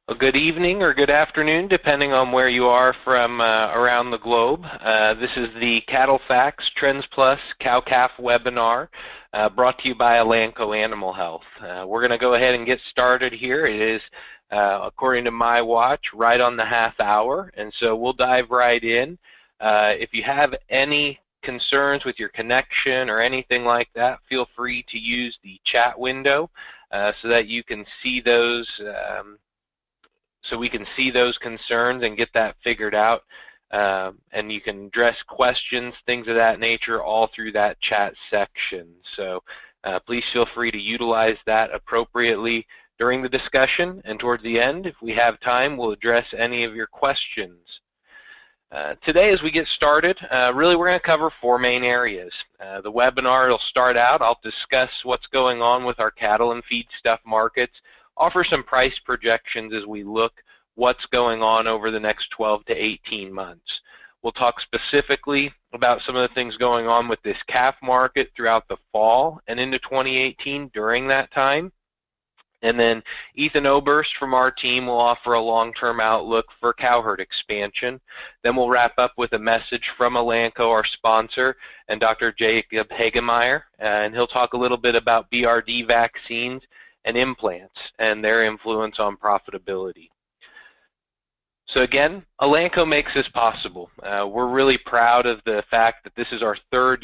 Well, good evening or good afternoon, depending on where you are from around the globe. This is the CattleFax Trends Plus Cow-Calf webinar brought to you by Elanco Animal Health. We're going to go ahead and get started here. It is, according to my watch, right on the half hour, and so we'll dive right in. If you have any concerns with your connection or anything like that, feel free to use the chat window so that you can see those so we can see those concerns and get that figured out, and you can address questions, things of that nature, all through that chat section. So please feel free to utilize that appropriately during the discussion, and towards the end, if we have time, we'll address any of your questions. Today, as we get started, really we're going to cover four main areas. The webinar will start out, I'll discuss what's going on with our cattle and feedstuff markets, offer some price projections as we look what's going on over the next 12 to 18 months. We'll talk specifically about some of the things going on with this calf market throughout the fall and into 2018 during that time. And then Ethan Oberst from our team will offer a long-term outlook for cow herd expansion. Then we'll wrap up with a message from Elanco, our sponsor, and Dr. Jacob Hagen, and he'll talk a little bit about BRD vaccines and implants and their influence on profitability. So again, Elanco makes this possible. We're really proud of the fact that this is our third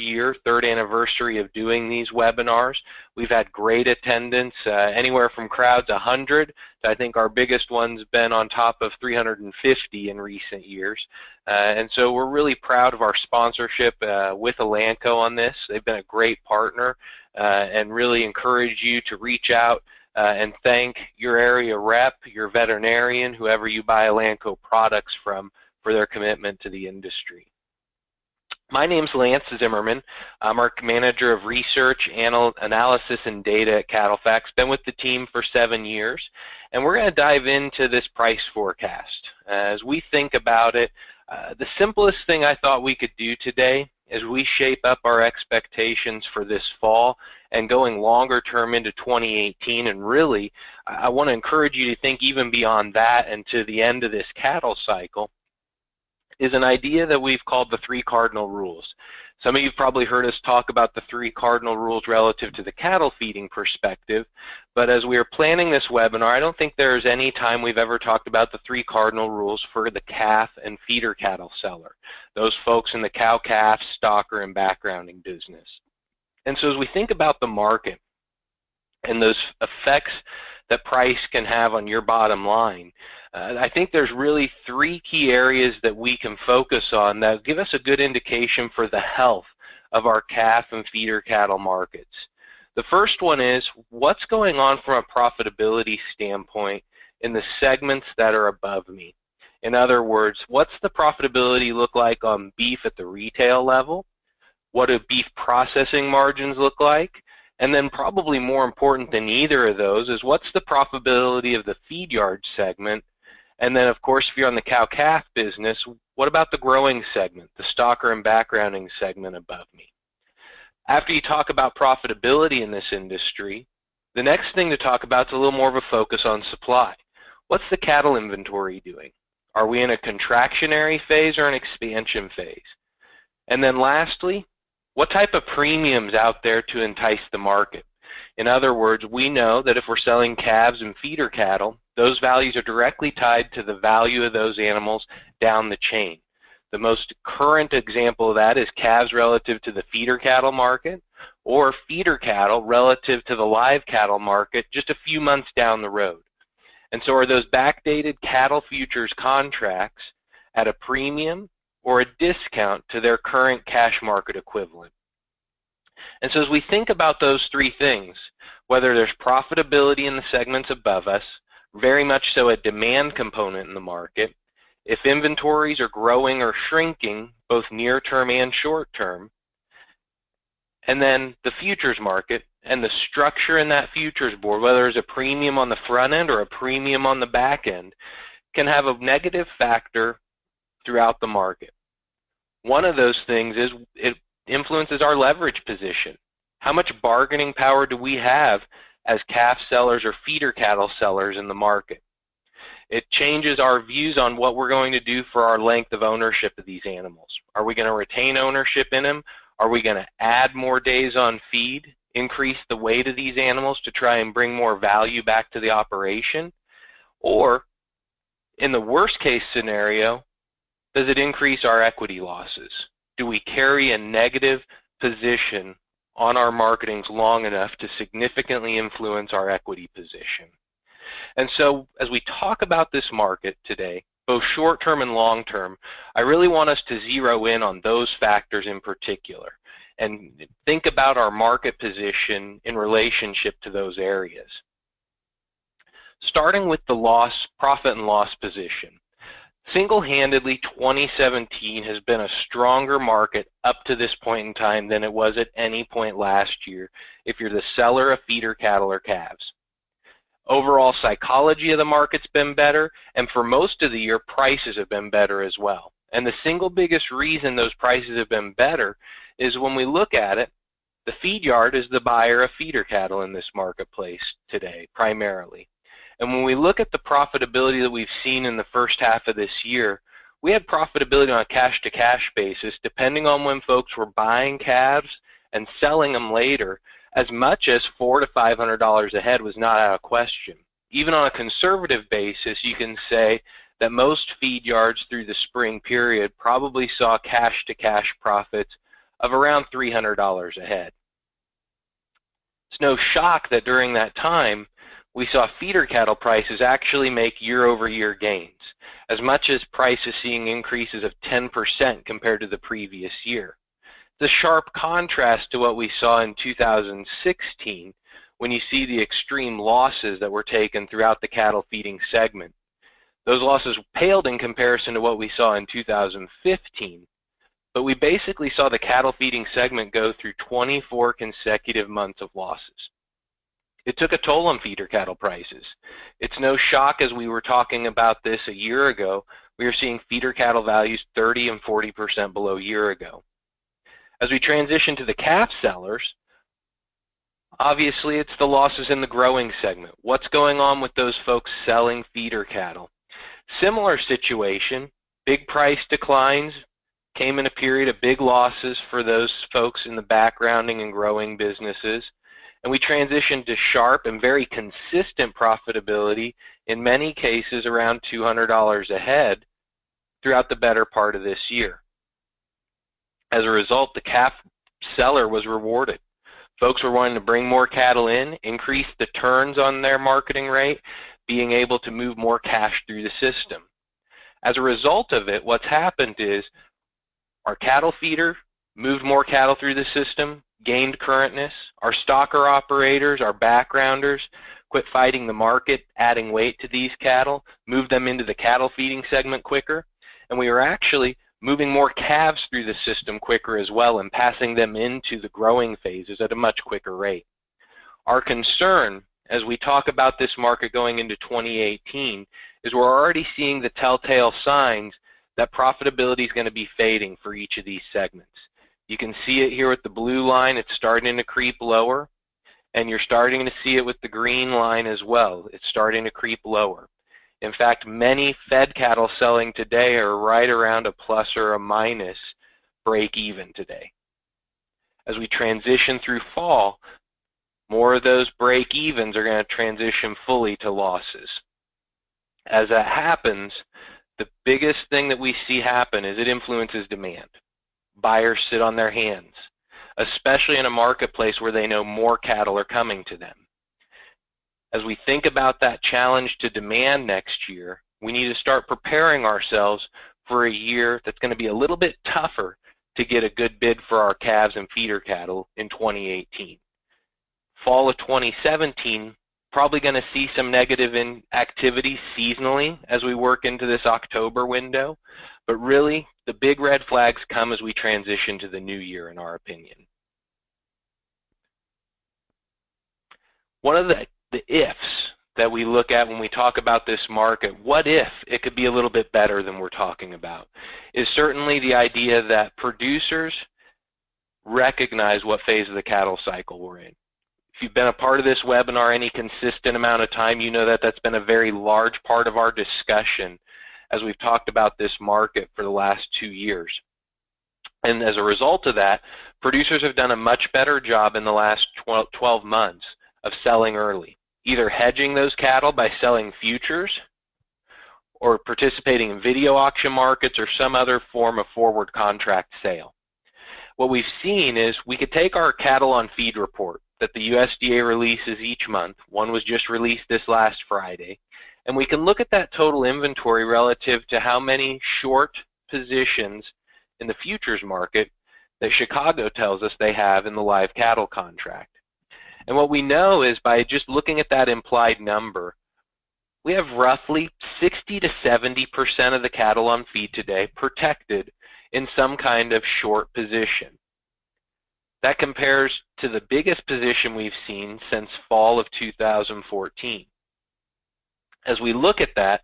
anniversary of doing these webinars. We've had great attendance, anywhere from crowds 100 to I think our biggest one's been on top of 350 in recent years. And so we're really proud of our sponsorship with Elanco on this. They've been a great partner and really encourage you to reach out and thank your area rep, your veterinarian, whoever you buy Elanco products from, for their commitment to the industry. My name's Lance Zimmerman. I'm our manager of research, analysis, and data at CattleFax. Been with the team for 7 years, and we're going to dive into this price forecast. As we think about it, the simplest thing I thought we could do today as we shape up our expectations for this fall and going longer term into 2018, and really I want to encourage you to think even beyond that and to the end of this cattle cycle, is an idea that we've called the 3 cardinal rules. Some of you have probably heard us talk about the 3 cardinal rules relative to the cattle feeding perspective, but as we are planning this webinar, I don't think there's any time we've ever talked about the 3 cardinal rules for the calf and feeder cattle seller, those folks in the cow-calf, stocker, and backgrounding business. And so as we think about the market and those effects that price can have on your bottom line, I think there's really 3 key areas that we can focus on that give us a good indication for the health of our calf and feeder cattle markets. The first one is what's going on from a profitability standpoint in the segments that are above me. In other words, what's the profitability look like on beef at the retail level? What do beef processing margins look like? And then probably more important than either of those is what's the profitability of the feed yard segment? And then, of course, if you're on the cow-calf business, what about the growing segment, the stocker and backgrounding segment above me? After you talk about profitability in this industry, the next thing to talk about is a little more of a focus on supply. What's the cattle inventory doing? Are we in a contractionary phase or an expansion phase? And then lastly, what type of premiums out there to entice the market? In other words, we know that if we're selling calves and feeder cattle, those values are directly tied to the value of those animals down the chain. The most current example of that is calves relative to the feeder cattle market, or feeder cattle relative to the live cattle market just a few months down the road. And so are those backdated cattle futures contracts at a premium or a discount to their current cash market equivalent? And so as we think about those 3 things, whether there's profitability in the segments above us, very much so a demand component in the market, if inventories are growing or shrinking, both near term and short term, and then the futures market and the structure in that futures board, whether there's a premium on the front end or a premium on the back end, can have a negative factor throughout the market. One of those things is it influences our leverage position. How much bargaining power do we have as calf sellers or feeder cattle sellers in the market? It changes our views on what we're going to do for our length of ownership of these animals. Are we going to retain ownership in them? Are we going to add more days on feed, increase the weight of these animals to try and bring more value back to the operation? Or, in the worst case scenario, does it increase our equity losses? Do we carry a negative position on our marketings long enough to significantly influence our equity position? And so as we talk about this market today, both short-term and long-term, I really want us to zero in on those factors in particular and think about our market position in relationship to those areas. Starting with the profit and loss position. Single-handedly, 2017 has been a stronger market up to this point in time than it was at any point last year if you're the seller of feeder cattle or calves. Overall psychology of the market's been better, and for most of the year, prices have been better as well. And the single biggest reason those prices have been better is when we look at it, the feed yard is the buyer of feeder cattle in this marketplace today, primarily. And when we look at the profitability that we've seen in the first half of this year, we had profitability on a cash-to-cash basis, depending on when folks were buying calves and selling them later, as much as $400 to $500 a head was not out of question. Even on a conservative basis, you can say that most feed yards through the spring period probably saw cash-to-cash profits of around $300 a head. It's no shock that during that time, we saw feeder cattle prices actually make year-over-year gains, as much as prices seeing increases of 10% compared to the previous year. The sharp contrast to what we saw in 2016 when you see the extreme losses that were taken throughout the cattle feeding segment. Those losses paled in comparison to what we saw in 2015, but we basically saw the cattle feeding segment go through 24 consecutive months of losses. It took a toll on feeder cattle prices. It's no shock, as we were talking about this a year ago, we are seeing feeder cattle values 30 and 40% below a year ago. As we transition to the calf sellers, obviously it's the losses in the growing segment. What's going on with those folks selling feeder cattle? Similar situation, big price declines came in a period of big losses for those folks in the backgrounding and growing businesses. And we transitioned to sharp and very consistent profitability, in many cases around $200 a head throughout the better part of this year. As a result, the calf seller was rewarded. Folks were wanting to bring more cattle in, increase the turns on their marketing rate, being able to move more cash through the system. As a result of it, what's happened is our cattle feeder moved more cattle through the system, gained currentness. Our stocker operators, our backgrounders, quit fighting the market, adding weight to these cattle, moved them into the cattle feeding segment quicker, and we were actually moving more calves through the system quicker as well and passing them into the growing phases at a much quicker rate. Our concern, as we talk about this market going into 2018, is we're already seeing the telltale signs that profitability is going to be fading for each of these segments. You can see it here with the blue line. It's starting to creep lower, and you're starting to see it with the green line as well. It's starting to creep lower. In fact, many fed cattle selling today are right around a plus or a minus break even today. As we transition through fall, more of those break evens are going to transition fully to losses. As that happens, the biggest thing that we see happen is it influences demand. Buyers sit on their hands, especially in a marketplace where they know more cattle are coming to them. As we think about that challenge to demand next year, we need to start preparing ourselves for a year that's going to be a little bit tougher to get a good bid for our calves and feeder cattle in 2018. Fall of 2017, probably going to see some negative activity seasonally as we work into this October window, but really the big red flags come as we transition to the new year, in our opinion. One of the ifs that we look at when we talk about this market, what if it could be a little bit better than we're talking about, is certainly the idea that producers recognize what phase of the cattle cycle we're in. If you've been a part of this webinar any consistent amount of time, you know that that's been a very large part of our discussion as we've talked about this market for the last 2 years. And as a result of that, producers have done a much better job in the last 12 months of selling early, either hedging those cattle by selling futures or participating in video auction markets or some other form of forward contract sale. What we've seen is we could take our cattle on feed report that the USDA releases each month. One was just released this last Friday. And we can look at that total inventory relative to how many short positions in the futures market that Chicago tells us they have in the live cattle contract. And what we know is by just looking at that implied number, we have roughly 60 to 70% of the cattle on feed today protected in some kind of short position. That compares to the biggest position we've seen since fall of 2014. As we look at that,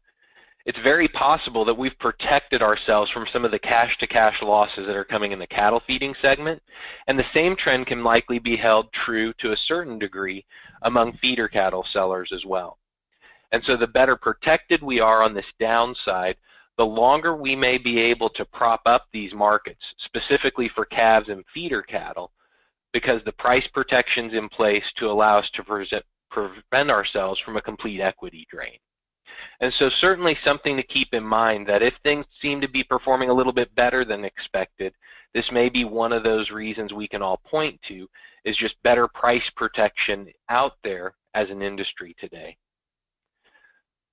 it's very possible that we've protected ourselves from some of the cash-to-cash losses that are coming in the cattle feeding segment, and the same trend can likely be held true to a certain degree among feeder cattle sellers as well. And so the better protected we are on this downside, the longer we may be able to prop up these markets, specifically for calves and feeder cattle, because the price protection's in place to allow us to prevent ourselves from a complete equity drain. And so certainly something to keep in mind that if things seem to be performing a little bit better than expected, this may be one of those reasons we can all point to is just better price protection out there as an industry today.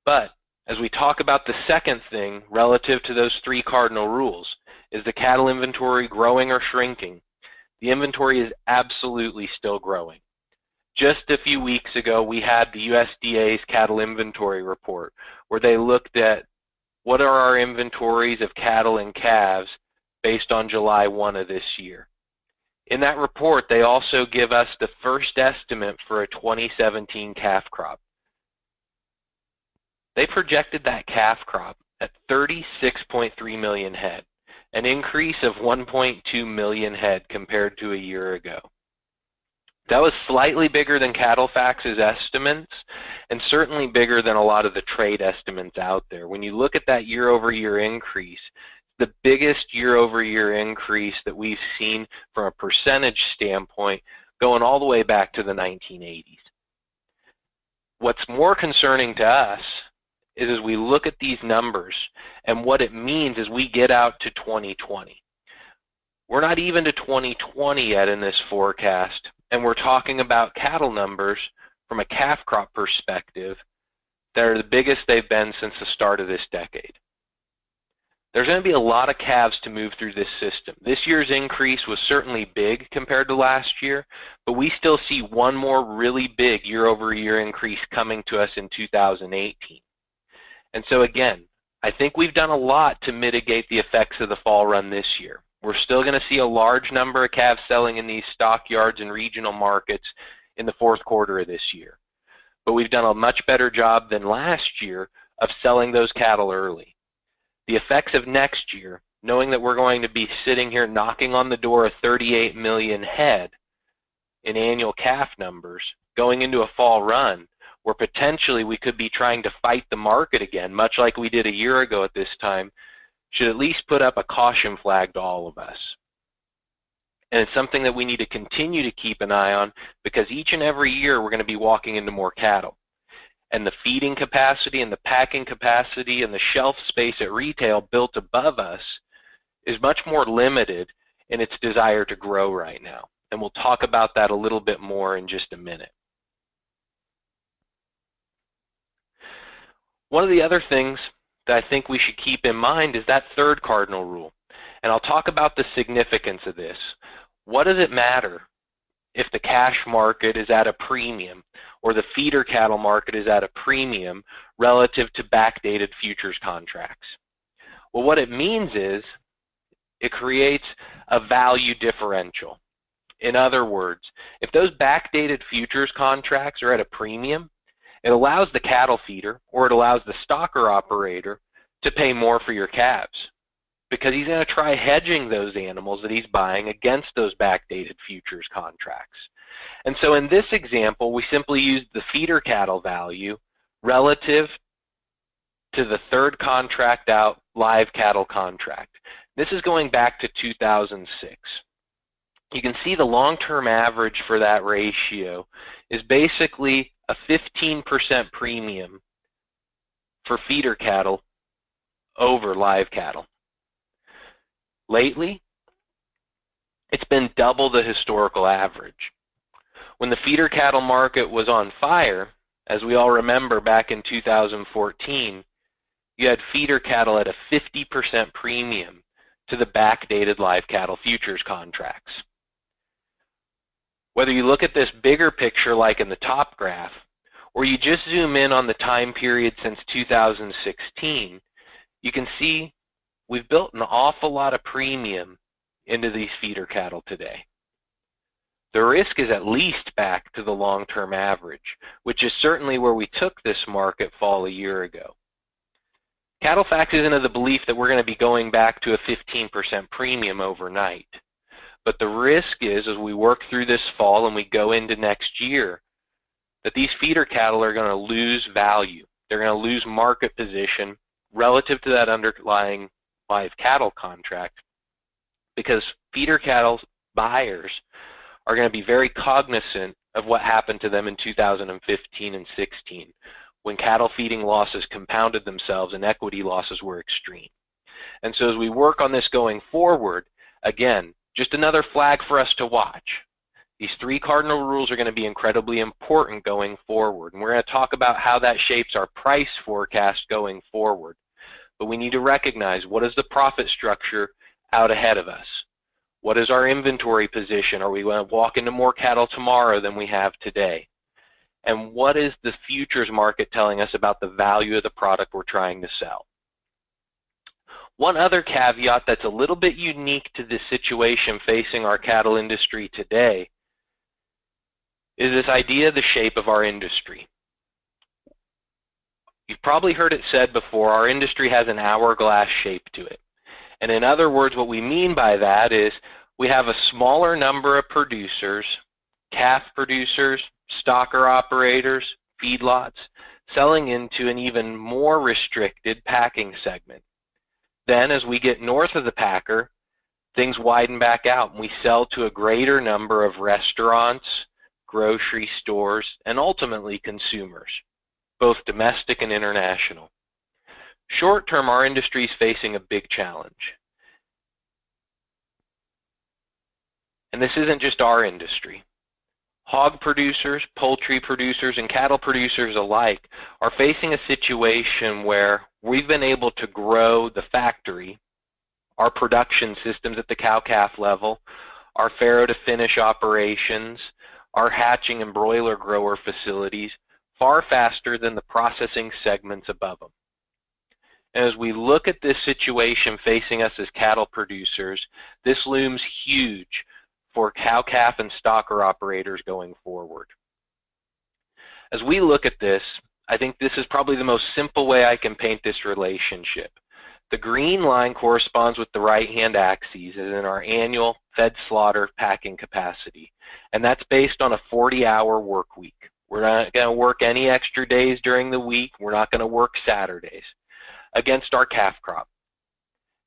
But as we talk about the second thing relative to those 3 cardinal rules, is the cattle inventory growing or shrinking? The inventory is absolutely still growing. Just a few weeks ago, we had the USDA's cattle inventory report where they looked at what are our inventories of cattle and calves based on July 1 of this year. In that report, they also give us the first estimate for a 2017 calf crop. They projected that calf crop at 36.3 million head, an increase of 1.2 million head compared to a year ago. That was slightly bigger than CattleFax's estimates and certainly bigger than a lot of the trade estimates out there. When you look at that year-over-year increase, the biggest year-over-year increase that we've seen from a percentage standpoint going all the way back to the 1980s. What's more concerning to us is as we look at these numbers and what it means as we get out to 2020. We're not even to 2020 yet in this forecast, and we're talking about cattle numbers from a calf crop perspective that are the biggest they've been since the start of this decade. There's going to be a lot of calves to move through this system. This year's increase was certainly big compared to last year, but we still see one more really big year-over-year increase coming to us in 2018. And so again, I think we've done a lot to mitigate the effects of the fall run this year. We're still going to see a large number of calves selling in these stockyards and regional markets in the 4th quarter of this year. But we've done a much better job than last year of selling those cattle early. The effects of next year, knowing that we're going to be sitting here knocking on the door of 38 million head in annual calf numbers, going into a fall run, where potentially we could be trying to fight the market again, much like we did a year ago at this time, should at least put up a caution flag to all of us. And it's something that we need to continue to keep an eye on because each and every year we're going to be walking into more cattle. And the feeding capacity and the packing capacity and the shelf space at retail built above us is much more limited in its desire to grow right now. And we'll talk about that a little bit more in just a minute. One of the other things that I think we should keep in mind is that 3rd cardinal rule. And I'll talk about the significance of this. What does it matter if the cash market is at a premium or the feeder cattle market is at a premium relative to backdated futures contracts? Well, what it means is it creates a value differential. In other words, if those backdated futures contracts are at a premium, it allows the cattle feeder or it allows the stocker operator to pay more for your calves because he's going to try hedging those animals that he's buying against those backdated futures contracts. And so in this example, we simply used the feeder cattle value relative to the third contract out live cattle contract. This is going back to 2006. You can see the long-term average for that ratio is basically a 15% premium for feeder cattle over live cattle. Lately, it's been double the historical average. When the feeder cattle market was on fire, as we all remember back in 2014, you had feeder cattle at a 50% premium to the backdated live cattle futures contracts. Whether you look at this bigger picture like in the top graph, or you just zoom in on the time period since 2016, you can see we've built an awful lot of premium into these feeder cattle today. The risk is at least back to the long-term average, which is certainly where we took this market fall a year ago. CattleFax isn't of the belief that we're going to be going back to a 15% premium overnight. But the risk is, as we work through this fall and we go into next year, that these feeder cattle are going to lose value. They're going to lose market position relative to that underlying live cattle contract, because feeder cattle buyers are going to be very cognizant of what happened to them in 2015 and 16, when cattle feeding losses compounded themselves and equity losses were extreme. And so as we work on this going forward, again, just another flag for us to watch. These three cardinal rules are going to be incredibly important going forward, and we're going to talk about how that shapes our price forecast going forward. But we need to recognize, what is the profit structure out ahead of us? What is our inventory position? Are we going to walk into more cattle tomorrow than we have today? And what is the futures market telling us about the value of the product we're trying to sell? One other caveat that's a little bit unique to this situation facing our cattle industry today is this idea of the shape of our industry. You've probably heard it said before, our industry has an hourglass shape to it. And in other words, what we mean by that is we have a smaller number of producers, calf producers, stocker operators, feedlots, selling into an even more restricted packing segment. Then as we get north of the packer, things widen back out and we sell to a greater number of restaurants, grocery stores, and ultimately consumers, both domestic and international. Short term, our industry is facing a big challenge. And this isn't just our industry. Hog producers, poultry producers, and cattle producers alike are facing a situation where we've been able to grow the factory, our production systems at the cow-calf level, our farrow to finish operations, our hatching and broiler grower facilities far faster than the processing segments above them. And as we look at this situation facing us as cattle producers, this looms huge for cow-calf and stocker operators going forward. As we look at this, I think this is probably the most simple way I can paint this relationship. The green line corresponds with the right-hand axis, as in our annual fed slaughter packing capacity. And that's based on a 40-hour work week. We're not going to work any extra days during the week. We're not going to work Saturdays against our calf crop.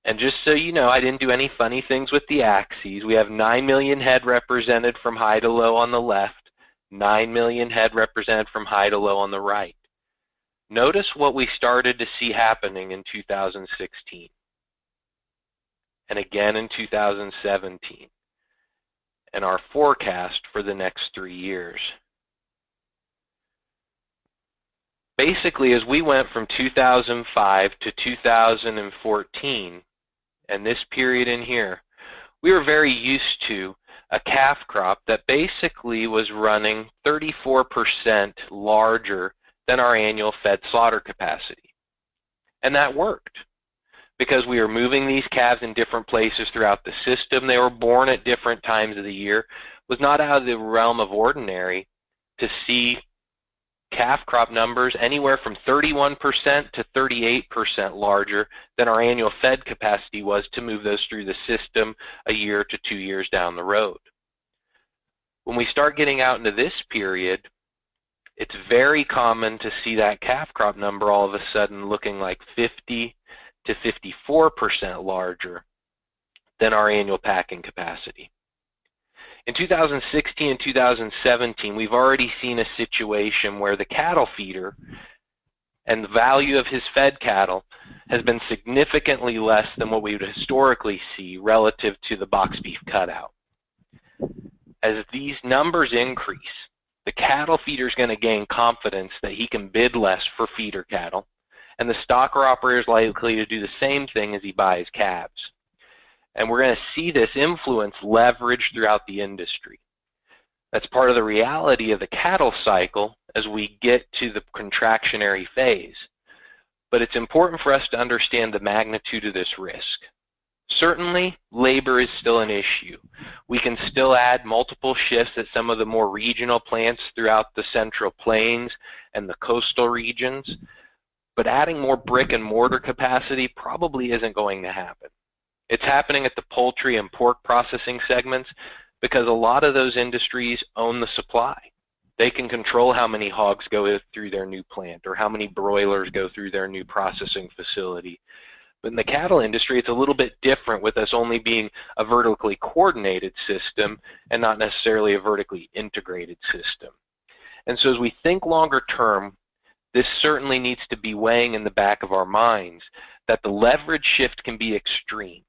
And just so you know, I didn't do any funny things with the axes. We have 9 million head represented from high to low on the left, 9 million head represented from high to low on the right. Notice what we started to see happening in 2016 and again in 2017 and our forecast for the next 3 years. Basically, as we went from 2005 to 2014, and this period in here, we were very used to a calf crop that basically was running 34% larger than our annual fed slaughter capacity. And that worked because we were moving these calves in different places throughout the system. They were born at different times of the year. It was not out of the realm of ordinary to see calf crop numbers anywhere from 31% to 38% larger than our annual fed capacity was to move those through the system a year to 2 years down the road. When we start getting out into this period, it's very common to see that calf crop number all of a sudden looking like 50 to 54% larger than our annual packing capacity. In 2016 and 2017, we've already seen a situation where the cattle feeder and the value of his fed cattle has been significantly less than what we would historically see relative to the box beef cutout. As these numbers increase, the cattle feeder is going to gain confidence that he can bid less for feeder cattle, and the stocker operator is likely to do the same thing as he buys calves. And we're going to see this influence leverage throughout the industry. That's part of the reality of the cattle cycle as we get to the contractionary phase. But it's important for us to understand the magnitude of this risk. Certainly, labor is still an issue. We can still add multiple shifts at some of the more regional plants throughout the Central Plains and the coastal regions, but adding more brick and mortar capacity probably isn't going to happen. It's happening at the poultry and pork processing segments because a lot of those industries own the supply. They can control how many hogs go through their new plant or how many broilers go through their new processing facility. But in the cattle industry, it's a little bit different, with us only being a vertically coordinated system and not necessarily a vertically integrated system. And so as we think longer term, this certainly needs to be weighing in the back of our minds that the leverage shift can be extreme.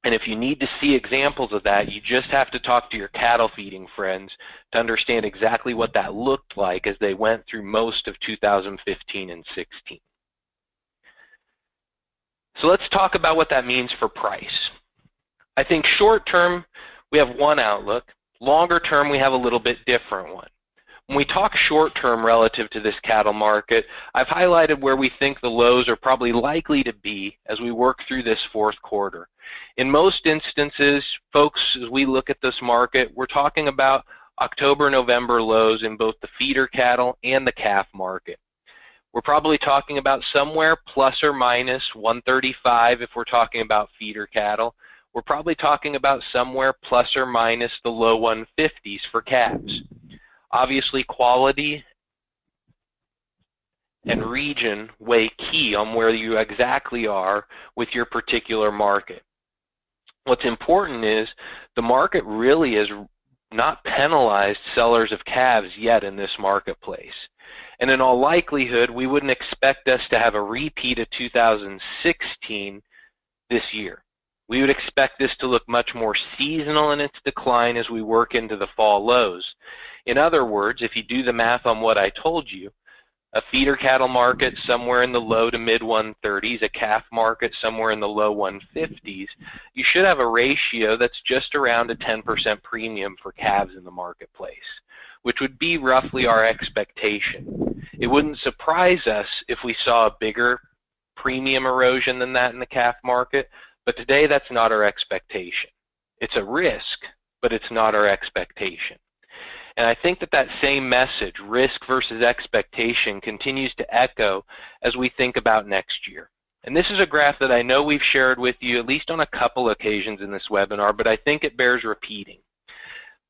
And if you need to see examples of that, you just have to talk to your cattle feeding friends to understand exactly what that looked like as they went through most of 2015 and 16. So let's talk about what that means for price. I think short term, we have one outlook. Longer term, we have a little bit different one. When we talk short term relative to this cattle market, I've highlighted where we think the lows are probably likely to be as we work through this fourth quarter. In most instances, folks, as we look at this market, we're talking about October, November lows in both the feeder cattle and the calf market. We're probably talking about somewhere plus or minus 135 if we're talking about feeder cattle. We're probably talking about somewhere plus or minus the low 150s for calves. Obviously, quality and region weigh key on where you exactly are with your particular market. What's important is the market really has not penalized sellers of calves yet in this marketplace. And in all likelihood, we wouldn't expect us to have a repeat of 2016 this year. We would expect this to look much more seasonal in its decline as we work into the fall lows. In other words, if you do the math on what I told you, a feeder cattle market somewhere in the low to mid 130s, a calf market somewhere in the low 150s, you should have a ratio that's just around a 10% premium for calves in the marketplace, which would be roughly our expectation. It wouldn't surprise us if we saw a bigger premium erosion than that in the calf market, but today that's not our expectation. It's a risk, but it's not our expectation. And I think that that same message, risk versus expectation, continues to echo as we think about next year. And this is a graph that I know we've shared with you at least on a couple occasions in this webinar, but I think it bears repeating.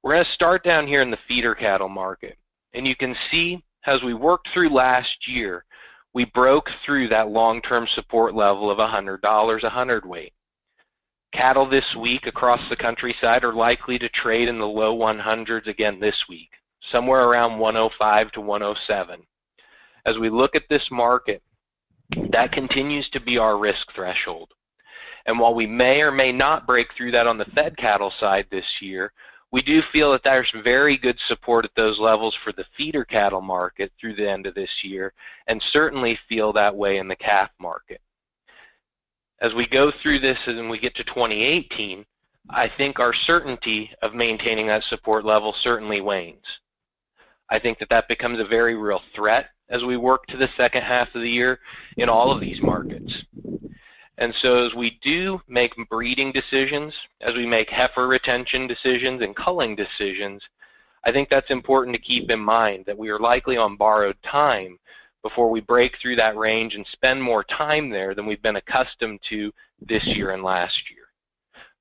We're going to start down here in the feeder cattle market. And you can see as we worked through last year, we broke through that long-term support level of $100 a hundredweight. Cattle this week across the countryside are likely to trade in the low 100s again this week, somewhere around 105 to 107. As we look at this market, that continues to be our risk threshold. And while we may or may not break through that on the fed cattle side this year, we do feel that there's very good support at those levels for the feeder cattle market through the end of this year, and certainly feel that way in the calf market. As we go through this and we get to 2018, I think our certainty of maintaining that support level certainly wanes. I think that that becomes a very real threat as we work to the second half of the year in all of these markets. And so as we do make breeding decisions, as we make heifer retention decisions and culling decisions, I think that's important to keep in mind that we are likely on borrowed time before we break through that range and spend more time there than we've been accustomed to this year and last year,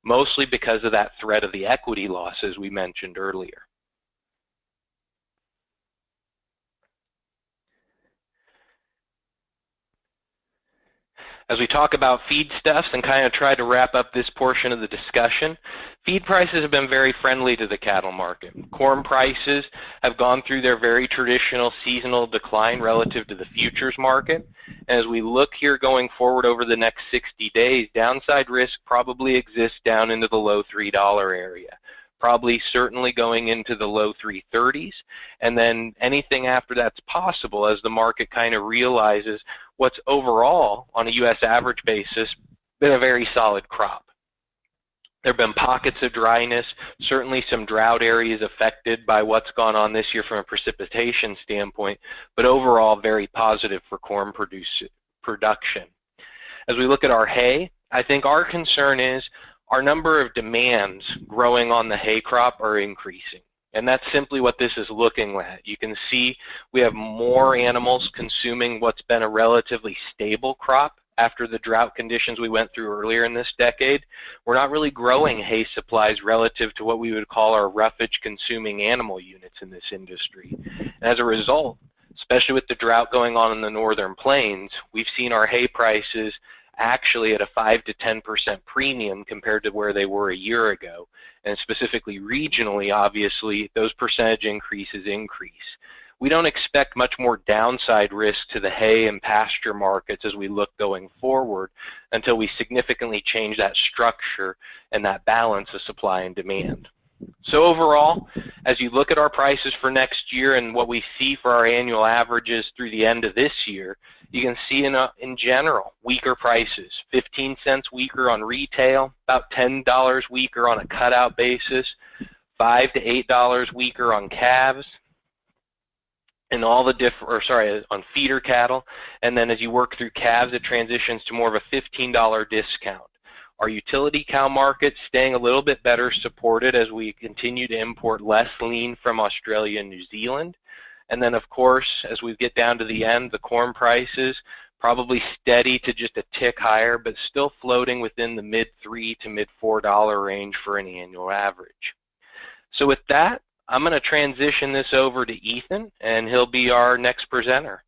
mostly because of that threat of the equity losses we mentioned earlier. As we talk about feedstuffs and kind of try to wrap up this portion of the discussion, feed prices have been very friendly to the cattle market. Corn prices have gone through their very traditional seasonal decline relative to the futures market. And as we look here going forward over the next 60 days, downside risk probably exists down into the low $3 area. Probably certainly going into the low 330s, and then anything after that's possible as the market kind of realizes what's overall, on a U.S. average basis, been a very solid crop. There have been pockets of dryness, certainly some drought areas affected by what's gone on this year from a precipitation standpoint, but overall very positive for corn production. As we look at our hay, I think our concern is our number of demands growing on the hay crop are increasing. And that's simply what this is looking at. You can see we have more animals consuming what's been a relatively stable crop after the drought conditions we went through earlier in this decade. We're not really growing hay supplies relative to what we would call our roughage consuming animal units in this industry. And as a result, especially with the drought going on in the northern plains, we've seen our hay prices actually at a 5 to 10% premium compared to where they were a year ago. And specifically regionally, obviously, those percentage increases increase. We don't expect much more downside risk to the hay and pasture markets as we look going forward until we significantly change that structure and that balance of supply and demand. So overall, as you look at our prices for next year and what we see for our annual averages through the end of this year, you can see in general weaker prices, 15 cents weaker on retail, about $10 weaker on a cutout basis, $5 to $8 weaker on calves, and all the on feeder cattle. And then as you work through calves, it transitions to more of a $15 discount. Our utility cow market staying a little bit better supported as we continue to import less lean from Australia and New Zealand. And then, of course, as we get down to the end, the corn prices probably steady to just a tick higher, but still floating within the mid-$3 to mid-$4 range for an annual average. So with that, I'm going to transition this over to Ethan, and he'll be our next presenter.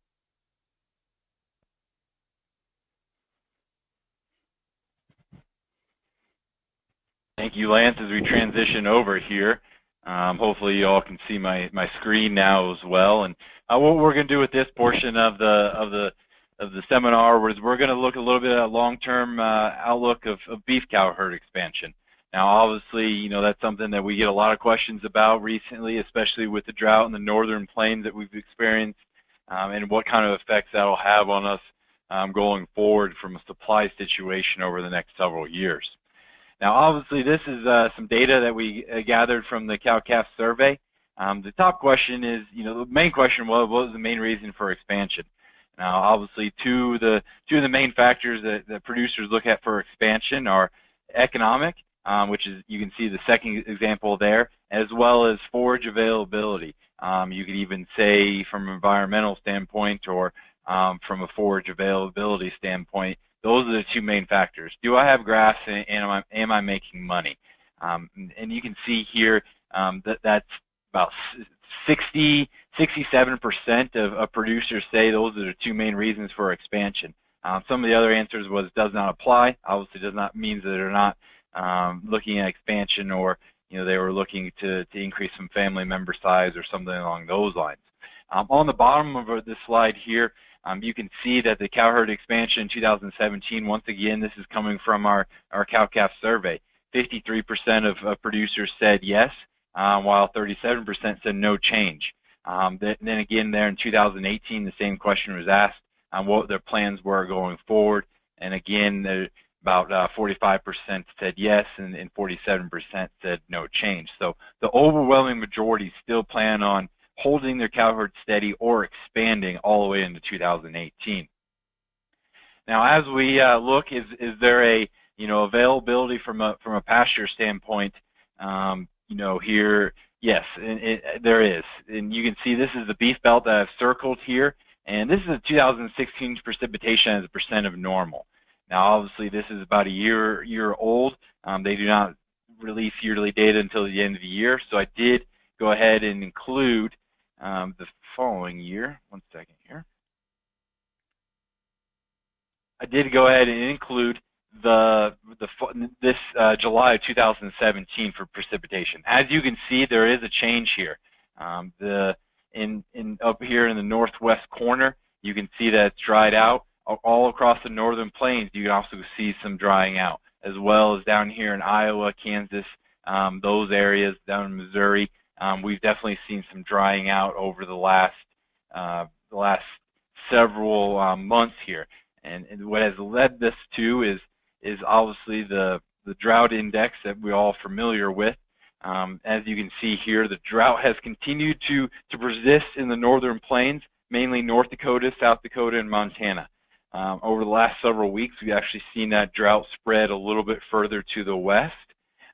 Thank you, Lance. As we transition over here, hopefully you all can see my screen now as well. And what we're going to do with this portion of the seminar is we're going to look a little bit at a long-term outlook of beef cow herd expansion. Now, obviously, that's something that we get a lot of questions about recently, especially with the drought in the northern plains that we've experienced, and what kind of effects that'll have on us going forward from a supply situation over the next several years. Now, obviously, this is some data that we gathered from the cow-calf survey. The top question is, the main question was, what was the main reason for expansion? Now, obviously, two of the main factors that producers look at for expansion are economic, which is, you can see the second example there, as well as forage availability. You could even say from an environmental standpoint or from a forage availability standpoint, those are the two main factors. Do I have grass and am I making money? And you can see here that's about 67% of producers say those are the two main reasons for expansion. Some of the other answers was does not apply. Obviously does not mean that they're not looking at expansion, or they were looking to increase some family member size or something along those lines. On the bottom of this slide here, you can see that the cow herd expansion in 2017, once again, this is coming from our cow-calf survey. 53% of producers said yes, while 37% said no change. Then again, there in 2018, the same question was asked on what their plans were going forward. And again, about 45% said yes, and 47% said no change. So the overwhelming majority still plan on holding their cow herd steady or expanding all the way into 2018. Now, as we look, is there a availability from a pasture standpoint? Here, yes, there is, and you can see this is the beef belt that I've circled here, and this is a 2016 precipitation as a percent of normal. Now, obviously, this is about a year old. They do not release yearly data until the end of the year, so I did go ahead and include the following year. One second here. I did go ahead and include this July of 2017 for precipitation. As you can see, there is a change here. Up here in the northwest corner, you can see that it's dried out. All across the northern plains, you can also see some drying out, as well as down here in Iowa, Kansas, those areas, down in Missouri. We've definitely seen some drying out over the last several months here. And what has led this to is obviously the drought index that we're all familiar with. As you can see here, the drought has continued to persist in the northern plains, mainly North Dakota, South Dakota, and Montana. Over the last several weeks, we've actually seen that drought spread a little bit further to the west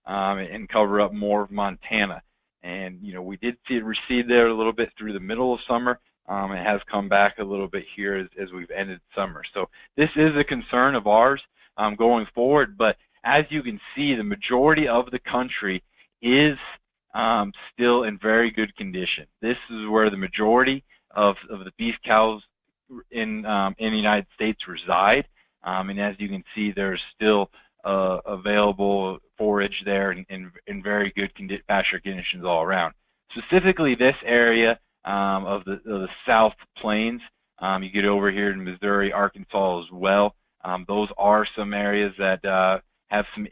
and cover up more of Montana. And, you know, we did see it recede there a little bit through the middle of summer. It has come back a little bit here as we've ended summer. So this is a concern of ours going forward. But as you can see, the majority of the country is still in very good condition. This is where the majority of the beef cows in the United States reside. And as you can see, there's still available forage there in very good pasture conditions all around. Specifically, this area of the South Plains, you get over here in Missouri, Arkansas as well. Those are some areas that have some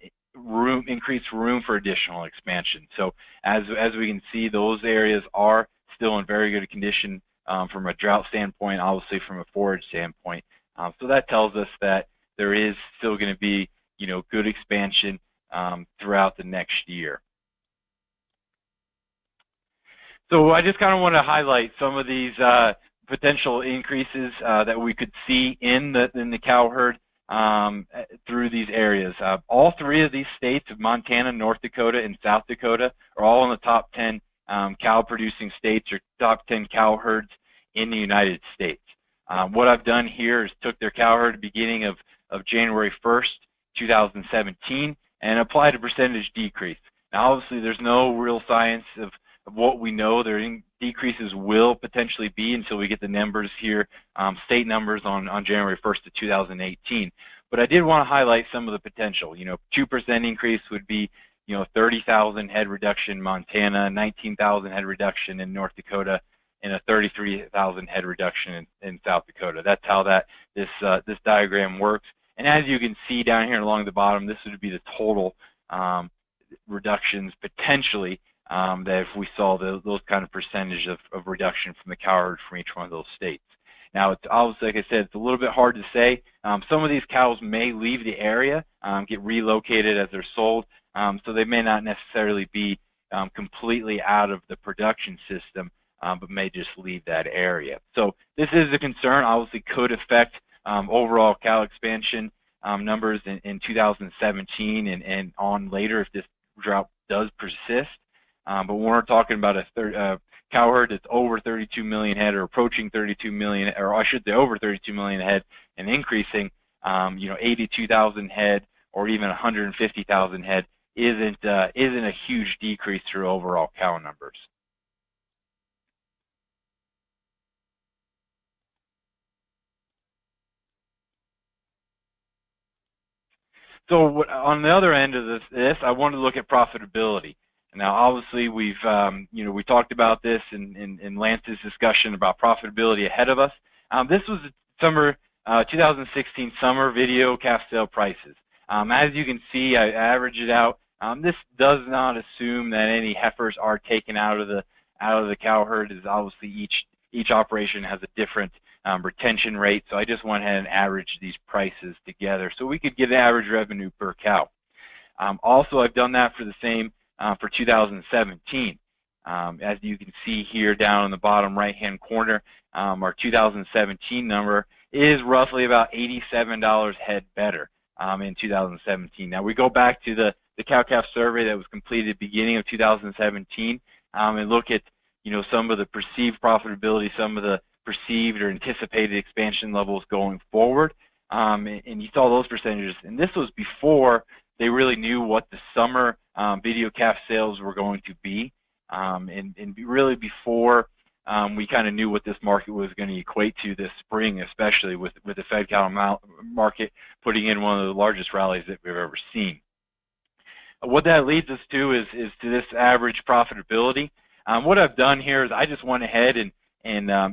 increased room for additional expansion. So as we can see, those areas are still in very good condition from a drought standpoint, obviously from a forage standpoint. So that tells us that there is still going to be, you know, good expansion throughout the next year. So I just kind of want to highlight some of these potential increases that we could see in the cow herd through these areas. All three of these states of Montana, North Dakota, and South Dakota are all in the top 10 cow-producing states or top 10 cow herds in the United States. What I've done here is took their cow herd beginning of January 1st, 2017, and applied a percentage decrease. Now, obviously, there's no real science of what we know their decreases will potentially be until we get the numbers here, state numbers on January 1st of 2018. But I did want to highlight some of the potential. You know, 2% increase would be, you know, 30,000 head reduction in Montana, 19,000 head reduction in North Dakota, and a 33,000 head reduction in South Dakota. That's how this diagram works. And as you can see down here along the bottom, this would be the total reductions potentially that if we saw those kind of percentage of reduction from the cow herd from each one of those states. Now, it's obviously, like I said, it's a little bit hard to say. Some of these cows may leave the area, get relocated as they're sold, so they may not necessarily be completely out of the production system, but may just leave that area. So this is a concern, obviously could affect overall cow expansion numbers in 2017 and on later if this drought does persist. But when we're talking about a cow herd that's over 32 million head or approaching 32 million, or I should say over 32 million head and increasing, you know, 82,000 head or even 150,000 head isn't a huge decrease through overall cow numbers. So on the other end of this, I want to look at profitability. Now, obviously, we've you know, we talked about this in Lance's discussion about profitability ahead of us. This was summer 2016 summer video calf sale prices. As you can see, I averaged it out. This does not assume that any heifers are taken out of the cow herd, as obviously each operation has a different retention rate. So I just went ahead and averaged these prices together so we could get an average revenue per cow. Also, I've done that for the same for 2017. As you can see here down in the bottom right-hand corner, our 2017 number is roughly about $87 head better in 2017. Now, we go back to the cow-calf survey that was completed at the beginning of 2017 and look at, you know, some of the perceived profitability, some of the perceived or anticipated expansion levels going forward. And you saw those percentages. And this was before they really knew what the summer video calf sales were going to be, and really before we kind of knew what this market was going to equate to this spring, especially with the fed cattle market putting in one of the largest rallies that we've ever seen. What that leads us to is to this average profitability. What I've done here is I just went ahead and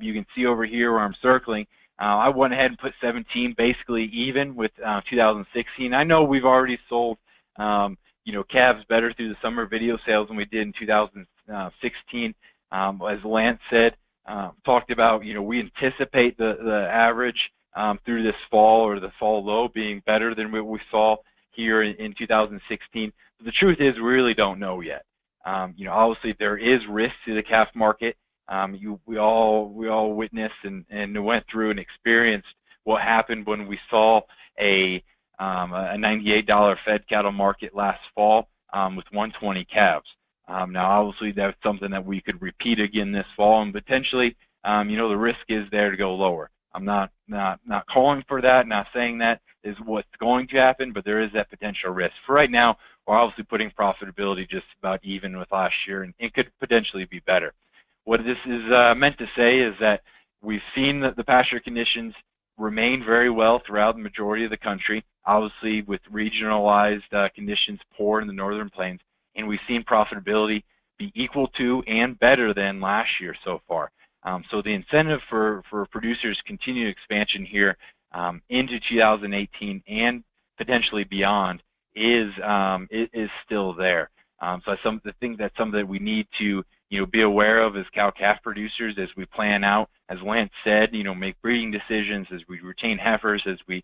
you can see over here where I'm circling, I went ahead and put 17 basically even with 2016. I know we've already sold calves better through the summer video sales than we did in 2016. As Lance said, talked about, we anticipate the average through this fall or the fall low being better than what we saw here in 2016. But the truth is we really don't know yet. Obviously there is risk to the calf market. We all witnessed and went through and experienced what happened when we saw a $98 fed cattle market last fall with 120 calves. Now, obviously, that's something that we could repeat again this fall, and potentially, the risk is there to go lower. I'm not calling for that, not saying that is what's going to happen, but there is that potential risk. For right now, we're obviously putting profitability just about even with last year, and it could potentially be better. What this is meant to say is that we've seen that the pasture conditions remain very well throughout the majority of the country, obviously with regionalized conditions poor in the northern plains, and we've seen profitability be equal to and better than last year so far. So the incentive for producers' continued expansion here into 2018 and potentially beyond is still there. So I think that's something that we need to be aware of as cow-calf producers as we plan out, as Lance said, make breeding decisions, as we retain heifers, as we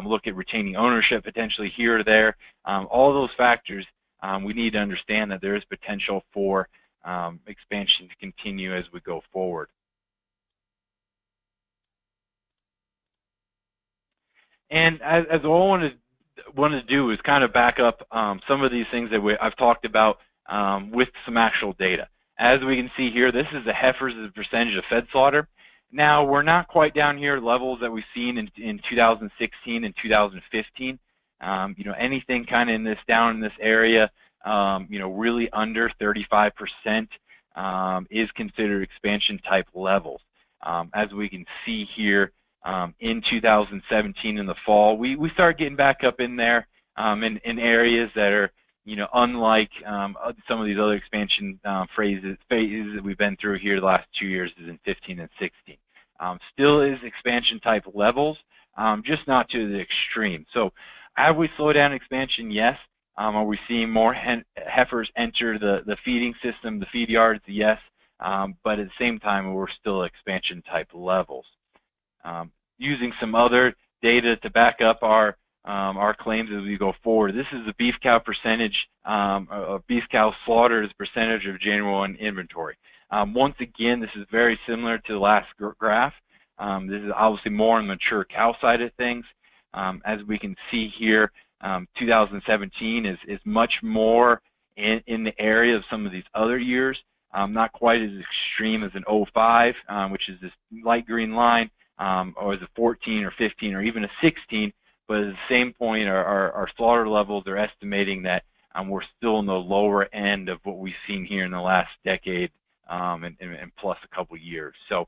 look at retaining ownership potentially here or there. All those factors, we need to understand that there is potential for expansion to continue as we go forward. And as I wanted to do is kind of back up some of these things that I've talked about with some actual data. As we can see here, this is the heifers as a percentage of fed slaughter. Now, we're not quite down here at levels that we've seen in 2016 and 2015. Anything kind of down in this area, really under 35% is considered expansion type levels. As we can see here, in 2017 in the fall, we start getting back up in there in areas that are, unlike some of these other expansion phases that we've been through here the last 2 years is in 15 and 16. Still is expansion type levels, just not to the extreme. So have we slowed down expansion? Yes. Are we seeing more heifers enter the feeding system, the feed yards? Yes. But at the same time, we're still expansion type levels. Using some other data to back up our claims as we go forward. This is the beef cow percentage of beef cow slaughter as percentage of January 1 inventory. Once again, this is very similar to the last graph. This is obviously more on the mature cow side of things. As we can see here, 2017 is much more in the area of some of these other years. Not quite as extreme as an 05, which is this light green line, or as a 14 or 15 or even a 16. But at the same point, our slaughter levels are estimating that we're still in the lower end of what we've seen here in the last decade and plus a couple years. So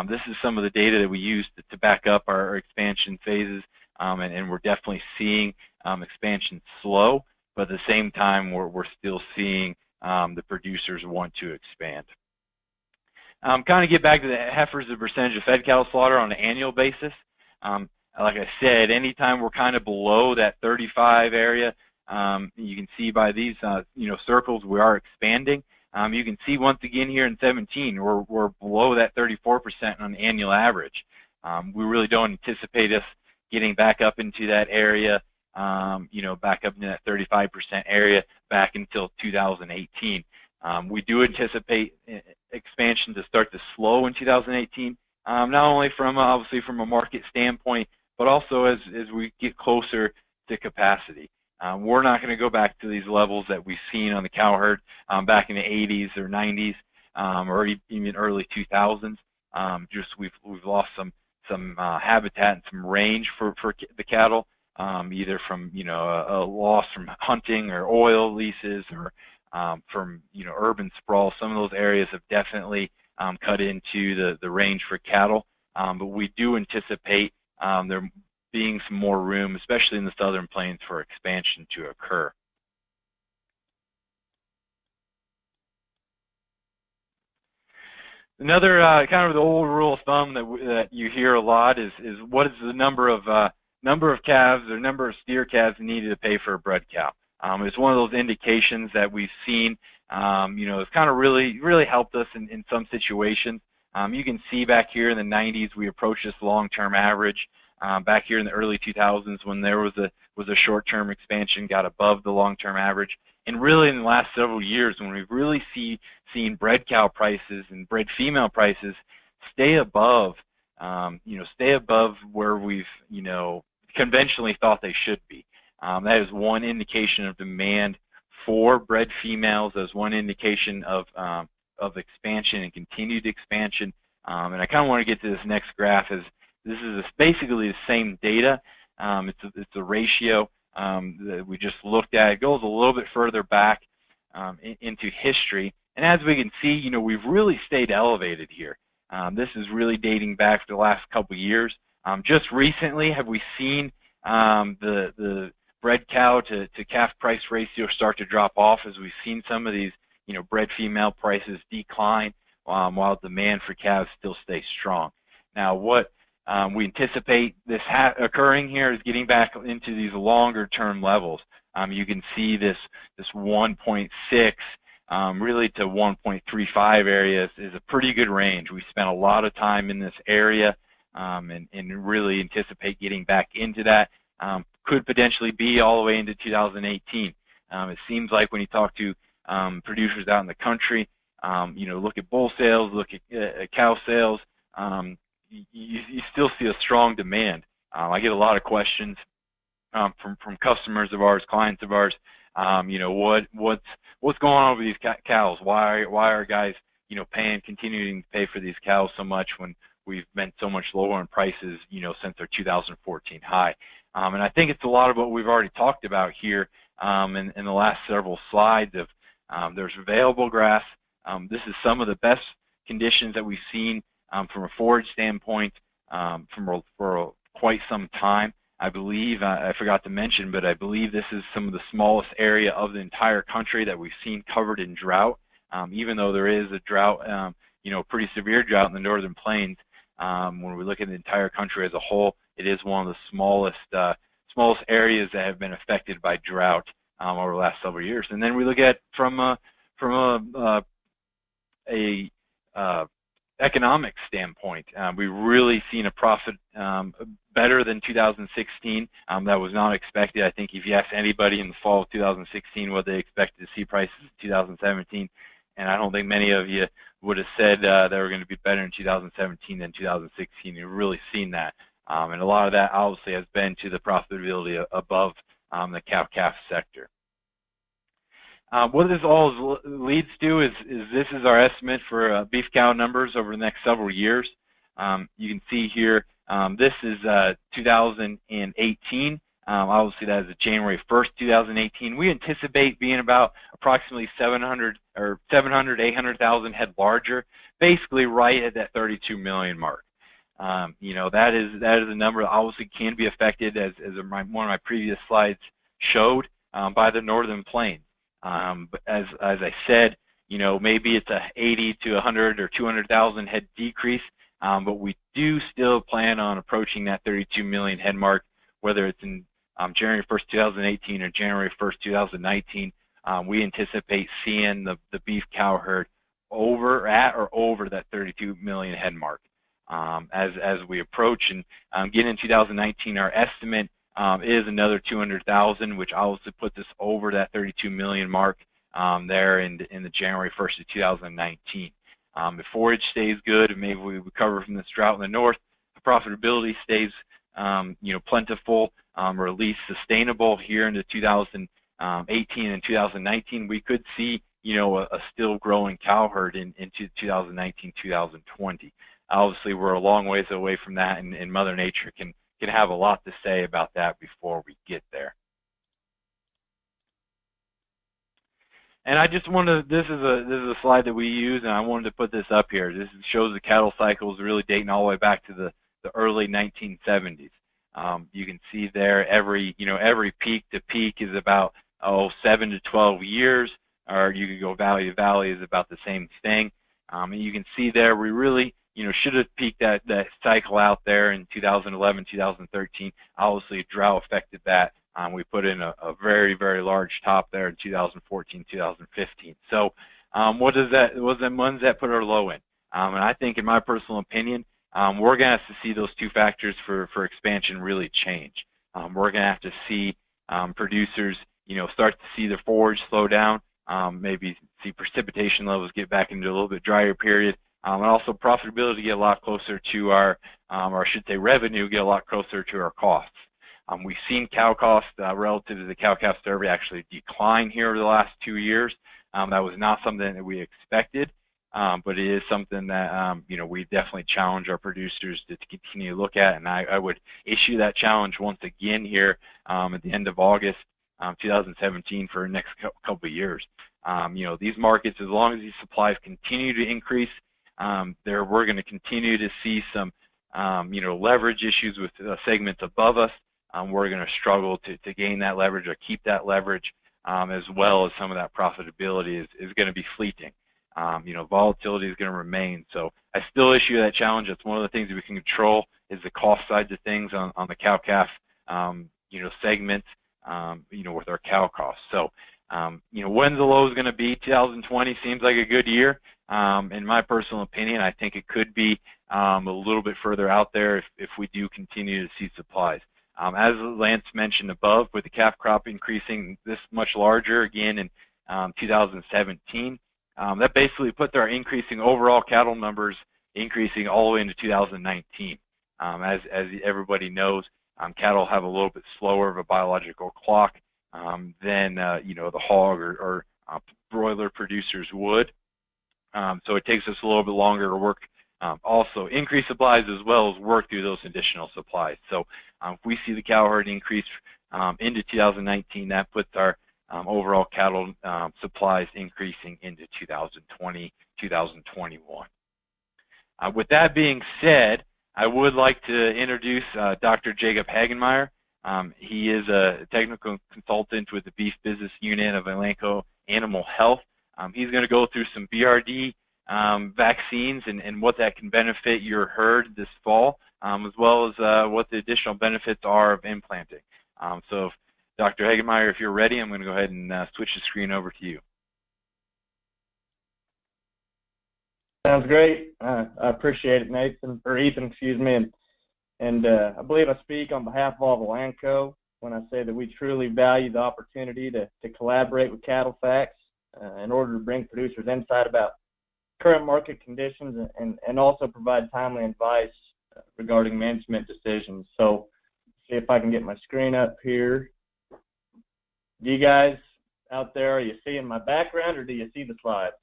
this is some of the data that we use to back up our expansion phases, and we're definitely seeing expansion slow, but at the same time, we're still seeing the producers want to expand. Kind of get back to the heifers, the percentage of fed cattle slaughter on an annual basis. Like I said, anytime we're kind of below that 35 area, you can see by these circles we are expanding. You can see once again here in 17 we're below that 34% on an annual average. We really don't anticipate us getting back up into that area, back up into that 35% area back until 2018. We do anticipate expansion to start to slow in 2018, not only obviously from a market standpoint, but also as we get closer to capacity. We're not going to go back to these levels that we've seen on the cow herd back in the 80s or 90s or even early 2000s. Just we've lost some habitat and some range for the cattle, either from a loss from hunting or oil leases or from urban sprawl. Some of those areas have definitely cut into the range for cattle, but we do anticipate there being some more room, especially in the southern plains, for expansion to occur. Another kind of the old rule of thumb that you hear a lot is what is the number of calves or number of steer calves needed to pay for a bred cow. It's one of those indications that we've seen, it's kind of really helped us in some situations. You can see back here in the 90s we approached this long-term average. Back here in the early 2000s when there was a short-term expansion, got above the long-term average. And really in the last several years when we've really seen bred cow prices and bred female prices stay above, where we've, conventionally thought they should be. That is one indication of demand for bred females, as one indication of expansion and continued expansion. And I kind of want to get to this next graph. This is basically the same data. It's a ratio that we just looked at. It goes a little bit further back into history. And as we can see, we've really stayed elevated here. This is really dating back to the last couple of years. Just recently have we seen the bred cow to calf price ratio start to drop off, as we've seen some of these bred female prices decline while demand for calves still stays strong. Now what we anticipate this occurring here is getting back into these longer term levels. You can see this 1.6 really to 1.35 area is a pretty good range. We spent a lot of time in this area and really anticipate getting back into that. Could potentially be all the way into 2018. It seems like when you talk to producers out in the country, look at bull sales, look at cow sales, you still see a strong demand. I get a lot of questions from customers of ours, clients of ours. What's going on with these cows? Why are guys continuing to pay for these cows so much when we've been so much lower in prices since our 2014 high? And I think it's a lot of what we've already talked about here in the last several slides. There's available grass. This is some of the best conditions that we've seen from a forage standpoint for quite some time. I believe, I forgot to mention, but I believe this is some of the smallest area of the entire country that we've seen covered in drought. Even though there is a drought, pretty severe drought in the northern plains, when we look at the entire country as a whole, it is one of the smallest areas that have been affected by drought over the last several years. And then we look at from a economic standpoint, we've really seen a profit better than 2016. That was not expected. I think if you ask anybody in the fall of 2016 what they expected to see prices in 2017, and I don't think many of you would have said they were going to be better in 2017 than 2016. You've really seen that. And a lot of that obviously has been to the profitability above the cow-calf sector. What this all leads to is this is our estimate for beef cow numbers over the next several years. You can see here, this is 2018. Obviously, that is January 1st, 2018. We anticipate being about approximately 800,000 head larger, basically right at that 32 million mark. That is a number that obviously can be affected, as one of my previous slides showed, by the northern plains. But as I said, maybe it's a 80 to 100 or 200,000 head decrease, but we do still plan on approaching that 32 million head mark, whether it's in January 1st, 2018 or January 1st, 2019. We anticipate seeing the beef cow herd at or over that 32 million head mark. As we approach and get in 2019, our estimate is another 200,000, which obviously puts us over that 32 million mark there in the January 1st of 2019. If forage stays good and maybe we recover from this drought in the north, the profitability stays plentiful or at least sustainable here into 2018 and 2019, we could see a still growing cow herd into 2019, 2020. Obviously, we're a long ways away from that, and Mother Nature can have a lot to say about that before we get there. And I just wanted this is a slide that we use, and I wanted to put this up here. This shows the cattle cycles really dating all the way back to the early 1970s. You can see there every peak to peak is about 7 to 12 years, or you could go valley to valley is about the same thing. And you can see there we really should have peaked that cycle out there in 2011, 2013. Obviously, drought affected that. We put in a very, very large top there in 2014, 2015. So when does that put our low in? And I think, in my personal opinion, we're going to have to see those two factors for expansion really change. We're going to have to see producers, start to see their forage slow down, maybe see precipitation levels get back into a little bit drier period, and also profitability get a lot closer to our, or I should say revenue get a lot closer to our costs. We've seen cow costs relative to the cow-calf survey actually decline here over the last 2 years. That was not something that we expected, but it is something that we definitely challenge our producers to continue to look at, and I would issue that challenge once again here at the end of August 2017 for the next couple of years. These markets, as long as these supplies continue to increase, we're going to continue to see some leverage issues with segments above us. We're going to struggle to gain that leverage or keep that leverage, as well as some of that profitability is going to be fleeting. Volatility is going to remain. So I still issue that challenge. That's one of the things that we can control is the cost side of things on the cow-calf, segment, with our cow costs. So, when the low is going to be, 2020 seems like a good year. In my personal opinion, I think it could be a little bit further out there if we do continue to see supplies. As Lance mentioned above, with the calf crop increasing this much larger again in 2017, that basically puts our increasing overall cattle numbers increasing all the way into 2019. As everybody knows, cattle have a little bit slower of a biological clock than the hog or broiler producers would. So it takes us a little bit longer to work, also increase supplies as well as work through those additional supplies. So if we see the cow herd increase into 2019, that puts our overall cattle supplies increasing into 2020, 2021. With that being said, I would like to introduce Dr. Jacob Hagenmeyer. He is a technical consultant with the Beef Business Unit of Elanco Animal Health. He's going to go through some BRD vaccines and what that can benefit your herd this fall, as well as what the additional benefits are of implanting. So, Dr. Hagenmeyer, if you're ready, I'm going to go ahead and switch the screen over to you. Sounds great. I appreciate it, Ethan, excuse me. And I believe I speak on behalf of all of Elanco when I say that we truly value the opportunity to collaborate with CattleFax in order to bring producers insight about current market conditions and also provide timely advice regarding management decisions. So, see if I can get my screen up here. Do you guys out there, are you seeing my background or do you see the slides?